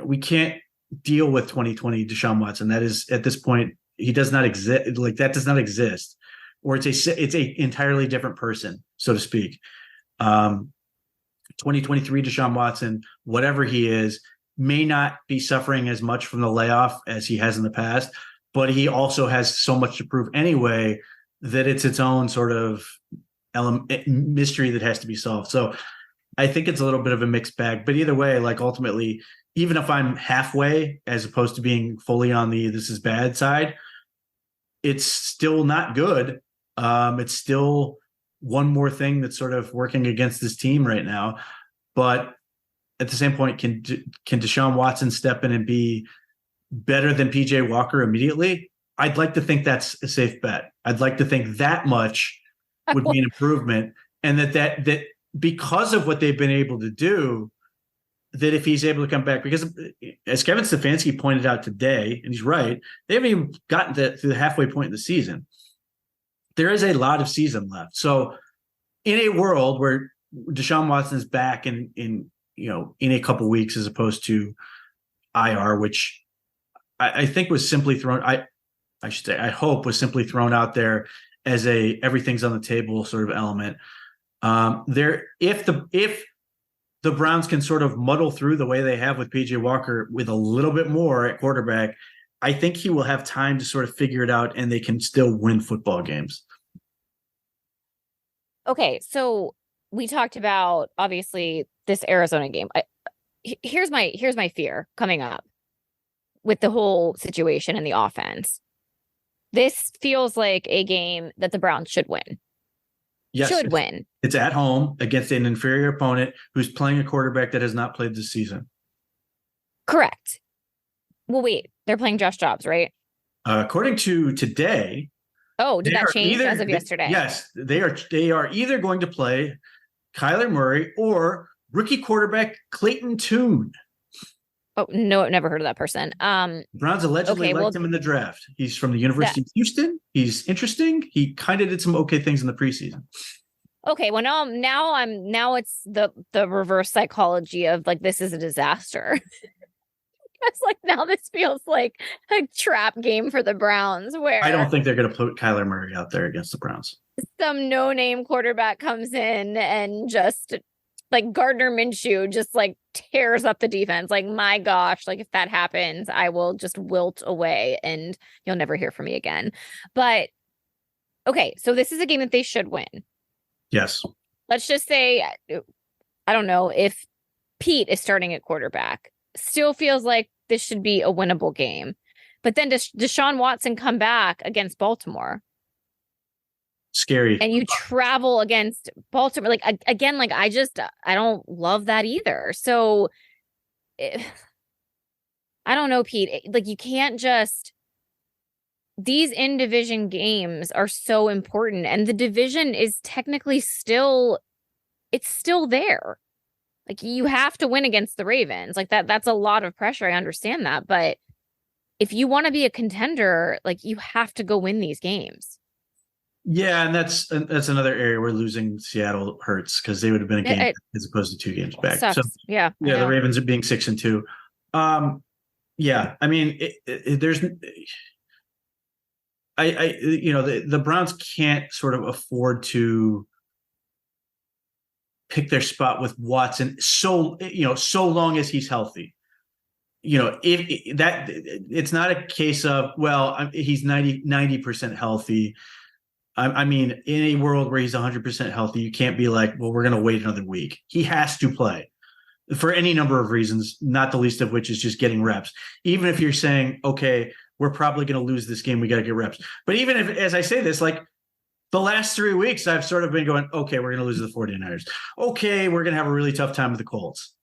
we can't deal with 2020 Deshaun Watson. That is, at this point, he does not exist. Like that does not exist, or it's a entirely different person, so to speak. 2023 Deshaun Watson, whatever he is, may not be suffering as much from the layoff as he has in the past, but he also has so much to prove anyway that it's its own sort of mystery that has to be solved. So I think it's a little bit of a mixed bag, but either way, like ultimately, even if I'm halfway as opposed to being fully on the this is bad side, it's still not good. It's still one more thing that's sort of working against this team right now. But at the same point, can Deshaun Watson step in and be better than PJ Walker immediately? I'd like to think that's a safe bet. I'd like to think that much would be an improvement, and that because of what they've been able to do, that if he's able to come back, because as Kevin Stefanski pointed out today, and he's right, they haven't even gotten to the halfway point in the season. There is a lot of season left. So in a world where Deshaun Watson is back in a couple weeks as opposed to IR, which I think was simply thrown, I should say, I hope was simply thrown out there as a everything's on the table sort of element. If the Browns can sort of muddle through the way they have with PJ Walker with a little bit more at quarterback, I think he will have time to sort of figure it out and they can still win football games. Okay, so we talked about obviously this Arizona game. Here's my fear coming up with the whole situation and the offense. This feels like a game that the Browns should win. Yes, should win. It's at home against an inferior opponent who's playing a quarterback that has not played this season. Correct. Well, wait, they're playing Josh Dobbs, right? According to today. Oh, did that change as of yesterday? Yes, they are either going to play Kyler Murray or rookie quarterback Clayton Tune. Oh, no, I've never heard of that person. Browns allegedly liked him in the draft. He's from the University of Houston. He's interesting. He kind of did some okay things in the preseason. Okay, well now it's the reverse psychology of like this is a disaster. It's like now this feels like a trap game for the Browns where I don't think they're going to put Kyler Murray out there against the Browns. Some no-name quarterback comes in and just like Gardner Minshew just like tears up the defense. Like, my gosh, like if that happens, I will just wilt away and you'll never hear from me again. But okay, so this is a game that they should win. Yes. Let's just say, I don't know, if Pete is starting at quarterback, still feels like this should be a winnable game. But then does Deshaun Watson come back against Baltimore? Scary. And you travel against Baltimore. Like, again, like I don't love that either. So I don't know, Pete. Like, you can't just, these in-division games are so important. And the division is technically still there. Like, you have to win against the Ravens. Like that's a lot of pressure. I understand that. But if you want to be a contender, like you have to go win these games. Yeah, and that's another area where losing Seattle hurts because they would have been a game as opposed to 2 games back. Sucks. So yeah, the Ravens are being 6-2. Yeah, I mean, there's, the Browns can't sort of afford to pick their spot with Watson so long as he's healthy. If that, it's not a case of, well, he's 90% healthy. I mean, in a world where he's 100% healthy, you can't be like, well, we're going to wait another week. He has to play for any number of reasons, not the least of which is just getting reps. Even if you're saying, okay, we're probably going to lose this game, we got to get reps. But even if, as I say this, like the last 3 weeks, I've sort of been going, okay, we're going to lose to the 49ers. Okay, we're going to have a really tough time with the Colts.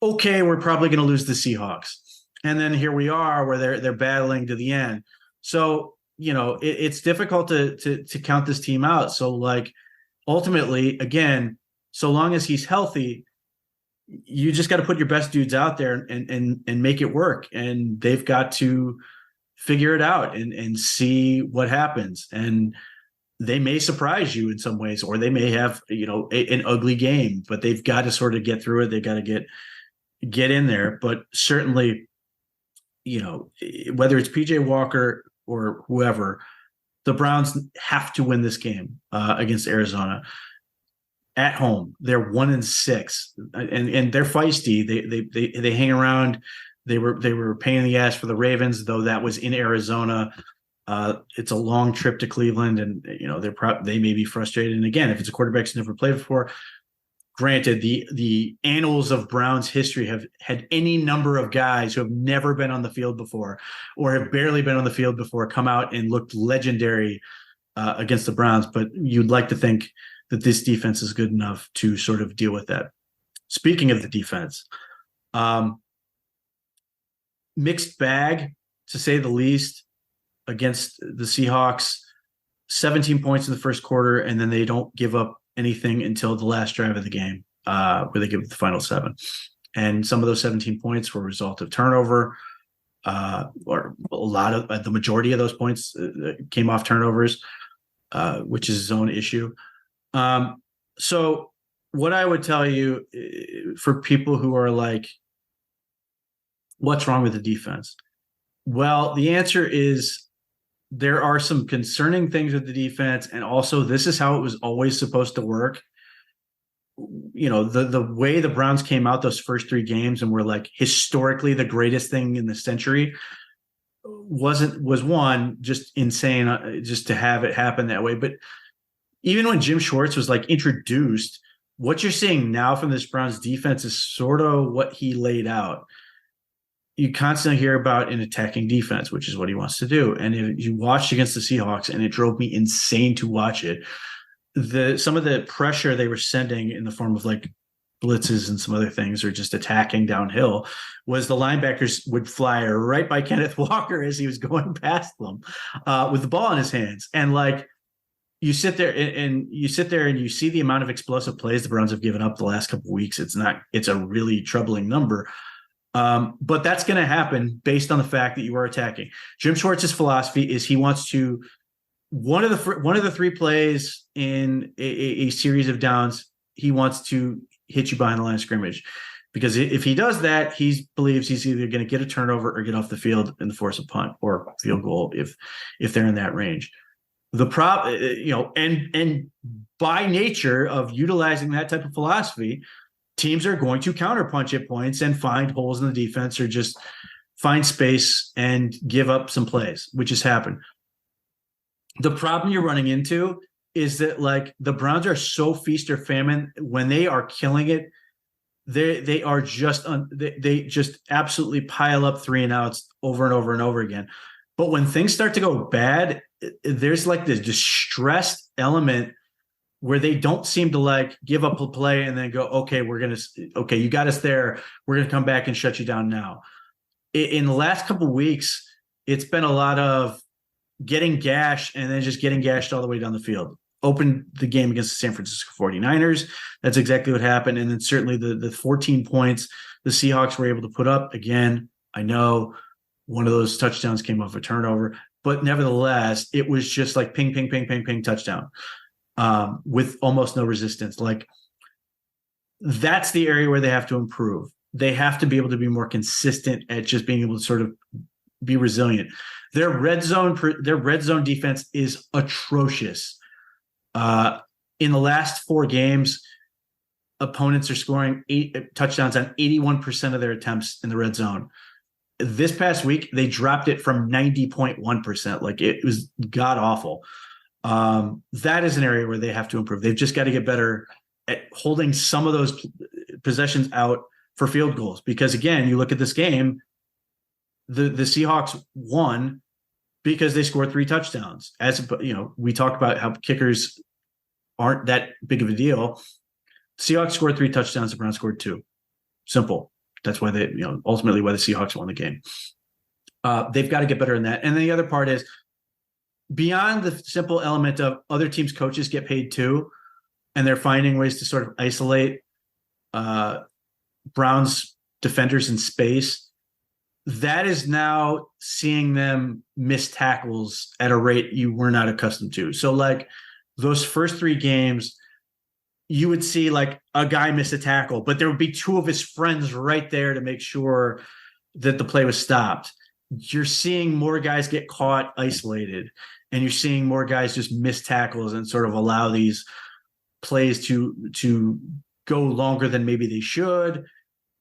Okay, we're probably going to lose the Seahawks. And then here we are where they're battling to the end. So, it's difficult to count this team out. So, like, ultimately, again, so long as he's healthy, you just got to put your best dudes out there and make it work. And they've got to figure it out and see what happens. And they may surprise you in some ways, or they may have, an ugly game, but they've got to sort of get through it. They got to get in there. But certainly, whether it's PJ Walker or whoever, the Browns have to win this game against Arizona at home. They're 1-6, and they're feisty. They hang around. They were a pain in the ass for the Ravens, though that was in Arizona. It's a long trip to Cleveland, and they may be frustrated. And again, if it's a quarterback who's never played before, granted, the annals of Browns history have had any number of guys who have never been on the field before or have barely been on the field before come out and looked legendary against the Browns. But you'd like to think that this defense is good enough to sort of deal with that. Speaking of the defense, mixed bag, to say the least, against the Seahawks. 17 points in the first quarter, and then they don't give up anything until the last drive of the game, where they give up the final 7. And some of those 17 points were a result of turnover, or a lot of the majority of those points came off turnovers, which is his own issue. So what I would tell you for people who are like, what's wrong with the defense? Well, the answer is there are some concerning things with the defense. And also, this is how it was always supposed to work. You know, the way the Browns came out those first 3 games and were like historically the greatest thing in the century was one, just insane, just to have it happen that way. But even when Jim Schwartz was like introduced, what you're seeing now from this Browns defense is sort of what he laid out. You constantly hear about an attacking defense, which is what he wants to do. And if you watched against the Seahawks, and it drove me insane to watch it, some of the pressure they were sending in the form of like blitzes and some other things, or just attacking downhill, was the linebackers would fly right by Kenneth Walker as he was going past them with the ball in his hands. And like, you sit there and you see the amount of explosive plays the Browns have given up the last couple of weeks. It's a really troubling number. But that's going to happen based on the fact that you are attacking. Jim Schwartz's philosophy is he wants to, one of the 3 plays in a series of downs, he wants to hit you behind the line of scrimmage, because if he does that, he believes he's either going to get a turnover or get off the field and force a punt or field goal if they're in that range. The and by nature of utilizing that type of philosophy, teams are going to counterpunch at points and find holes in the defense, or just find space and give up some plays, which has happened. The problem you're running into is that like the Browns are so feast or famine when they are killing it. They are just they just absolutely pile up 3 and outs over and over and over again. But when things start to go bad, there's like this distressed element where they don't seem to like give up a play and then go, okay, you got us there. We're going to come back and shut you down now. In the last couple of weeks, it's been a lot of getting gashed and then just getting gashed all the way down the field. Opened the game against the San Francisco 49ers. That's exactly what happened. And then certainly the 14 points the Seahawks were able to put up. Again, I know one of those touchdowns came off a turnover, but nevertheless, it was just like ping, ping, ping, ping, ping, touchdown. With almost no resistance. Like, that's the area where they have to improve. They have to be able to be more consistent at just being able to sort of be resilient. Their red zone defense is atrocious. In the last 4 games, opponents are scoring 8 touchdowns on 81% of their attempts in the red zone. This past week, they dropped it from 90.1%. Like, it was god awful. That is an area where they have to improve. They've just got to get better at holding some of those possessions out for field goals. Because again, you look at this game, the Seahawks won because they scored 3 touchdowns. As you know, we talk about how kickers aren't that big of a deal. Seahawks scored 3 touchdowns. The Browns scored 2. Simple. That's why ultimately why the Seahawks won the game. They've got to get better in that. And then the other part is, beyond the simple element of other teams' coaches get paid too, and they're finding ways to sort of isolate Browns defenders in space, that is now seeing them miss tackles at a rate you were not accustomed to. So like those first 3 games, you would see like a guy miss a tackle, but there would be 2 of his friends right there to make sure that the play was stopped. You're seeing more guys get caught isolated, and you're seeing more guys just miss tackles and sort of allow these plays to go longer than maybe they should.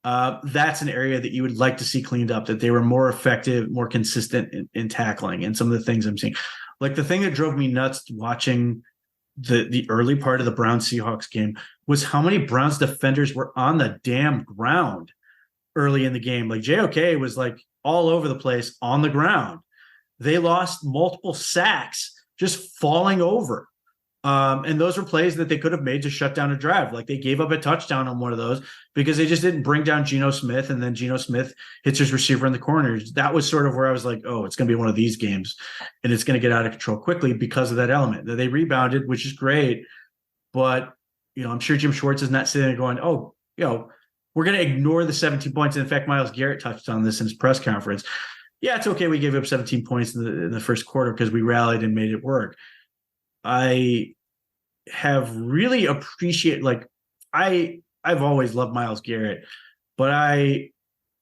That's an area that you would like to see cleaned up, that they were more effective, more consistent in tackling. And some of the things I'm seeing, like the thing that drove me nuts watching the early part of the Browns Seahawks game was how many Browns defenders were on the damn ground early in the game. Like JOK was like all over the place on the ground. They lost multiple sacks just falling over. And those were plays that they could have made to shut down a drive. Like they gave up a touchdown on one of those because they just didn't bring down Geno Smith, and then Geno Smith hits his receiver in the corners. That was sort of where I was like, oh, it's going to be one of these games, and it's going to get out of control quickly because of that element. That they rebounded, which is great. But, I'm sure Jim Schwartz is not sitting there going, oh, we're going to ignore the 17 points. In fact, Myles Garrett touched on this in his press conference. Yeah, it's okay. We gave up 17 points in the first quarter because we rallied and made it work. I have really appreciated, like, I've always loved Myles Garrett, but I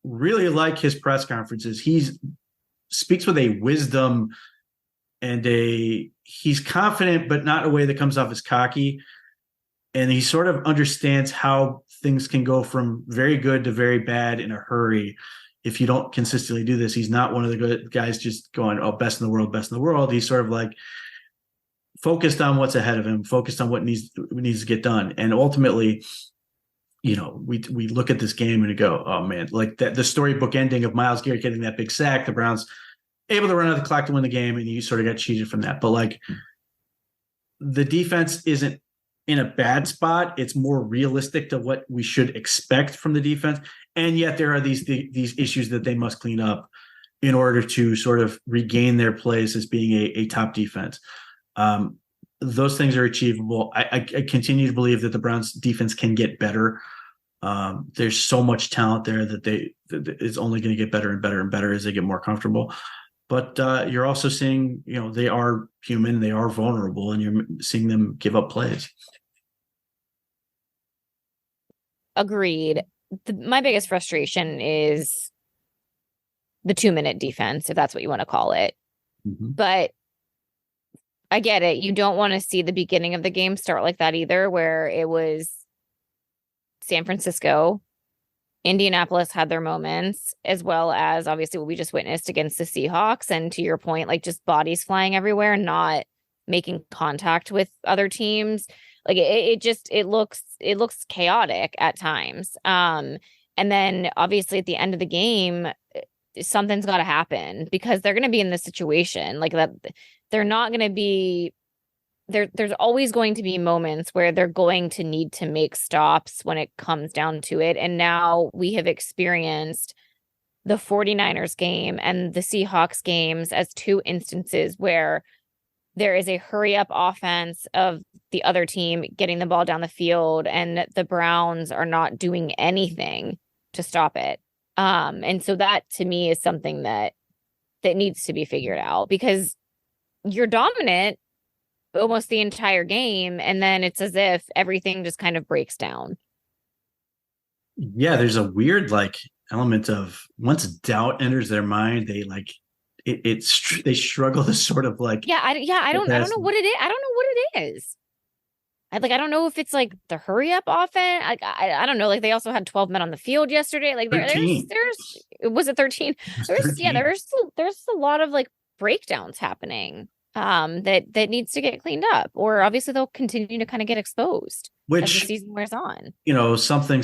really like his press conferences. He's speaks with a wisdom and he's confident, but not in a way that comes off as cocky. And he sort of understands how things can go from very good to very bad in a hurry if you don't consistently do this. He's not one of the good guys just going, oh, best in the world, best in the world. He's sort of like focused on what's ahead of him, focused on what needs to get done. And ultimately, you know, we look at this game and we go, oh man, like that, the storybook ending of Myles Garrett getting that big sack, the Browns able to run out the clock to win the game, and you sort of got cheated from that. But like, the defense isn't in a bad spot. It's more realistic to what we should expect from the defense. And yet there are these issues that they must clean up in order to sort of regain their place as being a top defense. Those things are achievable. I continue to believe that the Browns defense can get better. There's so much talent there that it's only going to get better and better and better as they get more comfortable. But you're also seeing, you know, they are human, they are vulnerable, and you're seeing them give up plays. Agreed. My biggest frustration is the 2-minute defense, if that's what you want to call it. Mm-hmm. But I get it. You don't want to see the beginning of the game start like that either, where it was San Francisco, Indianapolis had their moments, as well as obviously what we just witnessed against the Seahawks. And to your point, like just bodies flying everywhere, not making contact with other teams. Like it looks chaotic at times. And then obviously at the end of the game, something's got to happen because they're going to be in this situation like that. They're not going to be there. There's always going to be moments where they're going to need to make stops when it comes down to it. And now we have experienced the 49ers game and the Seahawks games as two instances where there is a hurry up offense of the other team getting the ball down the field and the Browns are not doing anything to stop it. And so that to me is something that needs to be figured out because you're dominant almost the entire game. And then it's as if everything just kind of breaks down. Yeah. There's a weird like element of once doubt enters their mind, they like, they struggle to sort of like, I don't know what it is. I don't know what it is. I don't know if it's like the hurry up offense. I don't know. Like they also had 12 men on the field yesterday. Like there's was it 13? There's a lot of like breakdowns happening that needs to get cleaned up, or obviously they'll continue to kind of get exposed as the season wears on. You know, something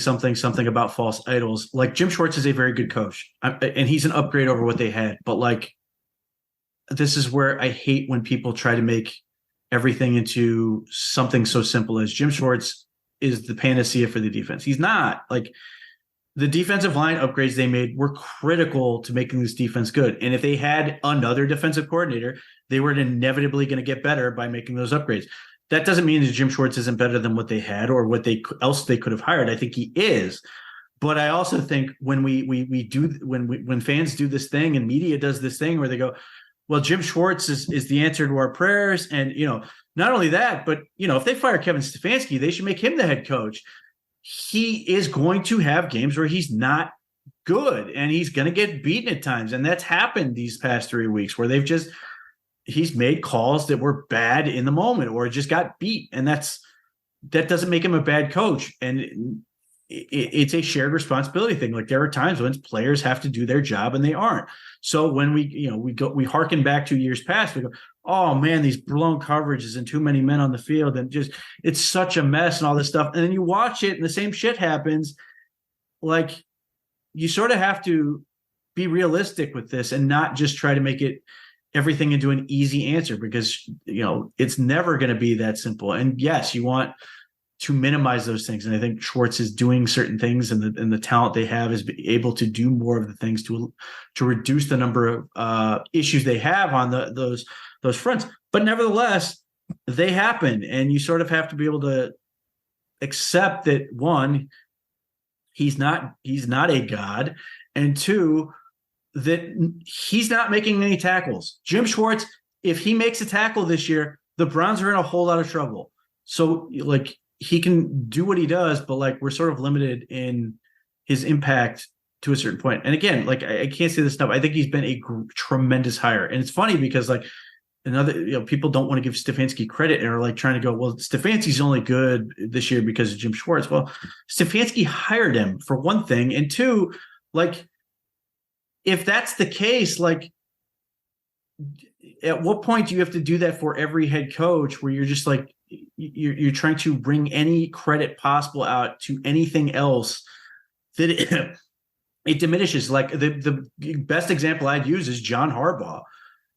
about false idols. Like Jim Schwartz is a very good coach, and he's an upgrade over what they had. But like, this is where I hate when people try to make everything into something so simple as Jim Schwartz is the panacea for the defense. He's not. Like, the defensive line upgrades they made were critical to making this defense good. And if they had another defensive coordinator, they were inevitably going to get better by making those upgrades. That doesn't mean that Jim Schwartz isn't better than what they had or what else they could have hired. I think he is. But I also think when when fans do this thing and media does this thing where they go, well, Jim Schwartz is the answer to our prayers. And, you know, not only that, but, you know, if they fire Kevin Stefanski, they should make him the head coach. He is going to have games where he's not good and he's going to get beaten at times. And that's happened these past 3 weeks where he's made calls that were bad in the moment or just got beat. And that doesn't make him a bad coach. And it's a shared responsibility thing. Like there are times when players have to do their job and they aren't. So when we harken back 2 years past, we go, oh man, these blown coverages and too many men on the field and just, it's such a mess and all this stuff. And then you watch it and the same shit happens. Like you sort of have to be realistic with this and not just try to make it everything into an easy answer because, you know, it's never going to be that simple. And yes, you want to minimize those things. And I think Schwartz is doing certain things and the talent they have is able to do more of the things to reduce the number of issues they have on those fronts. But nevertheless, they happen. And you sort of have to be able to accept that one, he's not a god, and two, that he's not making any tackles. Jim Schwartz, if he makes a tackle this year, the Browns are in a whole lot of trouble. So like he can do what he does, but like we're sort of limited in his impact to a certain point. And again, like I can't say this enough. I think he's been a tremendous hire. And it's funny because like people don't want to give Stefanski credit and are like trying to go, well, Stefanski's only good this year because of Jim Schwartz. Well, Stefanski hired him for one thing. And two, like, if that's the case, like, at what point do you have to do that for every head coach where you're just like, you're trying to bring any credit possible out to anything else that it diminishes? Like the best example I'd use is John Harbaugh.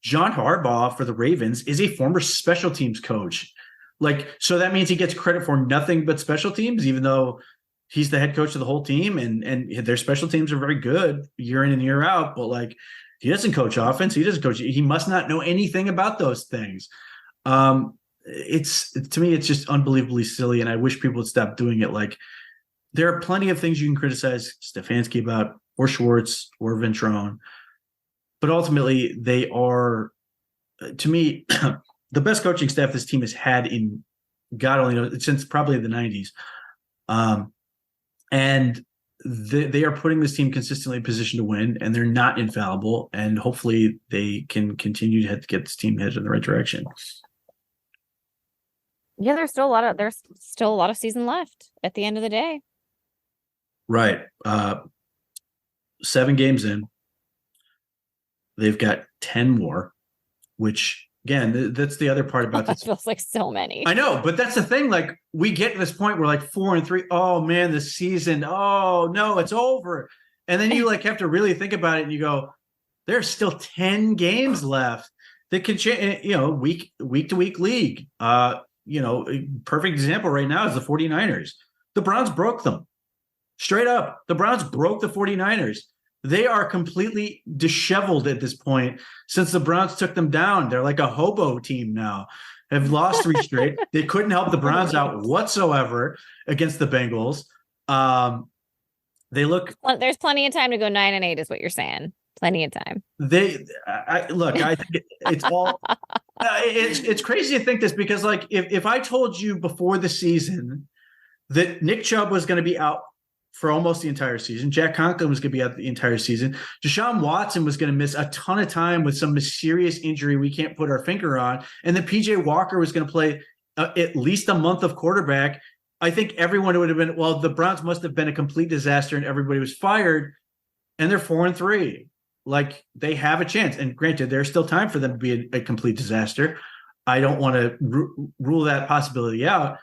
John Harbaugh for the Ravens is a former special teams coach. Like, so that means he gets credit for nothing but special teams, even though he's the head coach of the whole team and their special teams are very good year in and year out. But like, he doesn't coach offense. He doesn't coach. He must not know anything about those things. It's to me, it's just unbelievably silly. And I wish people would stop doing it. Like, there are plenty of things you can criticize Stefanski about, or Schwartz, or Ventrone. But ultimately, they are, to me, the best coaching staff this team has had in God only knows since probably the 90s. And they are putting this team consistently in position to win, and they're not infallible. And hopefully, they can continue to get this team headed in the right direction. Yeah, there's still a lot of season left at the end of the day. Right. 7 games in. They've got 10 more, which again, that's the other part about this. It feels like so many. I know, but that's the thing. Like, we get to this point where like 4-3. Oh man, the season. Oh no, it's over. And then you like have to really think about it and you go, there's still 10 games left that can change, week to week league. A perfect example right now is the 49ers. The Browns broke them. Straight up. The Browns broke the 49ers. They are completely disheveled at this point since the Browns took them down. They're like a hobo team now. Have lost 3 straight. They couldn't help the Browns out whatsoever against the Bengals. There's plenty of time to go 9-8 is what you're saying. Plenty of time. I think it's all it's crazy to think this because like if I told you before the season that Nick Chubb was going to be out for almost the entire season, Jack Conklin was going to be out the entire season, Deshaun Watson was going to miss a ton of time with some mysterious injury we can't put our finger on, and then PJ Walker was going to play at least a month of quarterback, I think everyone would have been, well, the Browns must have been a complete disaster and everybody was fired, and they're 4-3. Like, they have a chance. And granted, there's still time for them to be a complete disaster. I don't want to rule that possibility out,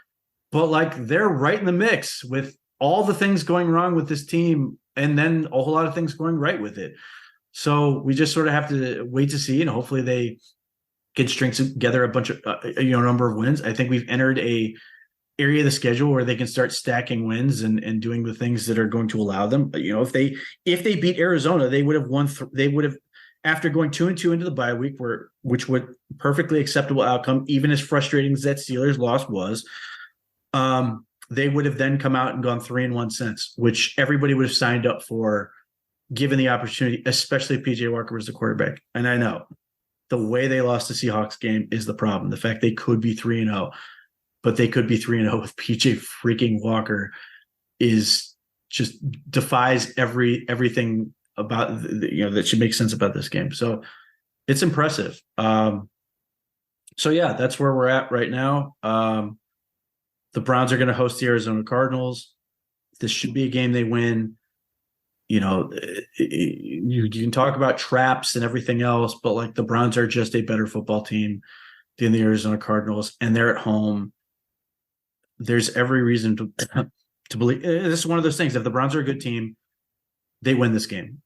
but like, they're right in the mix with all the things going wrong with this team and then a whole lot of things going right with it. So we just sort of have to wait to see, and hopefully they can string together a bunch of, number of wins. I think we've entered a area of the schedule where they can start stacking wins and doing the things that are going to allow them. But, if they beat Arizona, they would have won. They would have, after going 2-2 into the bye week, which would perfectly acceptable outcome, even as frustrating as that Steelers loss was. They would have then come out and gone 3-1 since, which everybody would have signed up for, given the opportunity, especially if PJ Walker was the quarterback. And I know the way they lost the Seahawks game is the problem. The fact they could be 3-0, but they could be 3-0 with PJ freaking Walker is just defies everything about that should make sense about this game. So it's impressive. So yeah, that's where we're at right now. The Browns are going to host the Arizona Cardinals. This should be a game they win. You can talk about traps and everything else, but like, the Browns are just a better football team than the Arizona Cardinals, and they're at home. There's every reason to believe this is one of those things. If the Browns are a good team, they win this game.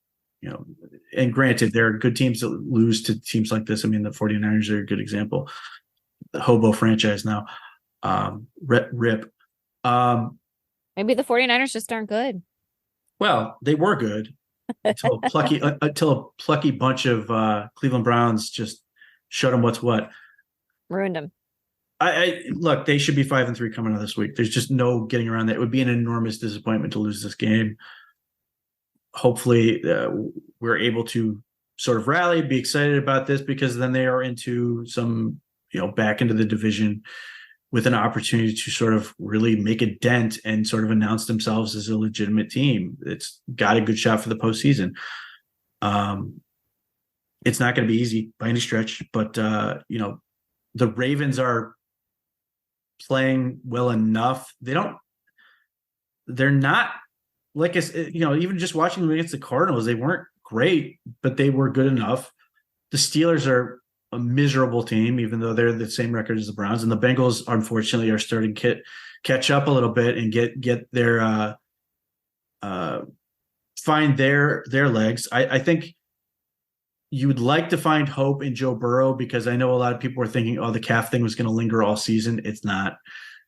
And granted, there are good teams that lose to teams like this. I mean, the 49ers are a good example. The hobo franchise now. Rip. Maybe the 49ers just aren't good. Well, they were good until a plucky bunch of Cleveland Browns just showed them what's what. Ruined them. I look, they should be 5-3 coming out this week. There's just no getting around that. It would be an enormous disappointment to lose this game. Hopefully, we're able to sort of rally, be excited about this, because then they are into some, back into the division with an opportunity to sort of really make a dent and sort of announce themselves as a legitimate team. It's got a good shot for the postseason. It's not going to be easy by any stretch, but the Ravens are playing well enough. They're not, like I said, even just watching them against the Cardinals, they weren't great, but they were good enough. The Steelers are a miserable team, even though they're the same record as the Browns, and the Bengals, unfortunately, are starting to catch up a little bit and get their find their legs. I think you would like to find hope in Joe Burrow, because I know a lot of people were thinking, the calf thing was going to linger all season. It's not.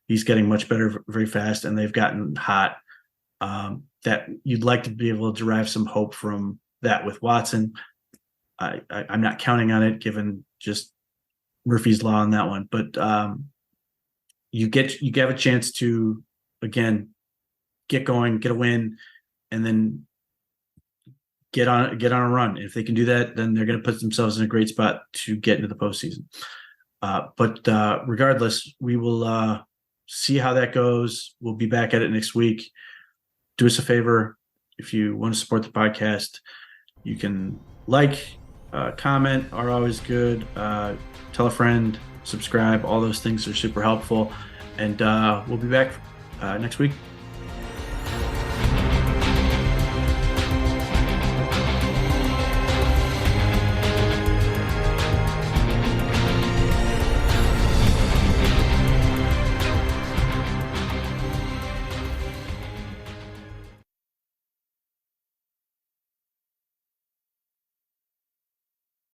He's getting much better very fast, and they've gotten hot. That you'd like to be able to derive some hope from that with Watson. I'm not counting on it, given just Murphy's Law on that one. But you have a chance to, again, get going, get a win, and then get on a run. If they can do that, then they're going to put themselves in a great spot to get into the postseason. But regardless, we will see how that goes. We'll be back at it next week. Do us a favor. If you want to support the podcast, you can comment, are always good. Tell a friend, subscribe. All those things are super helpful. And we'll be back next week.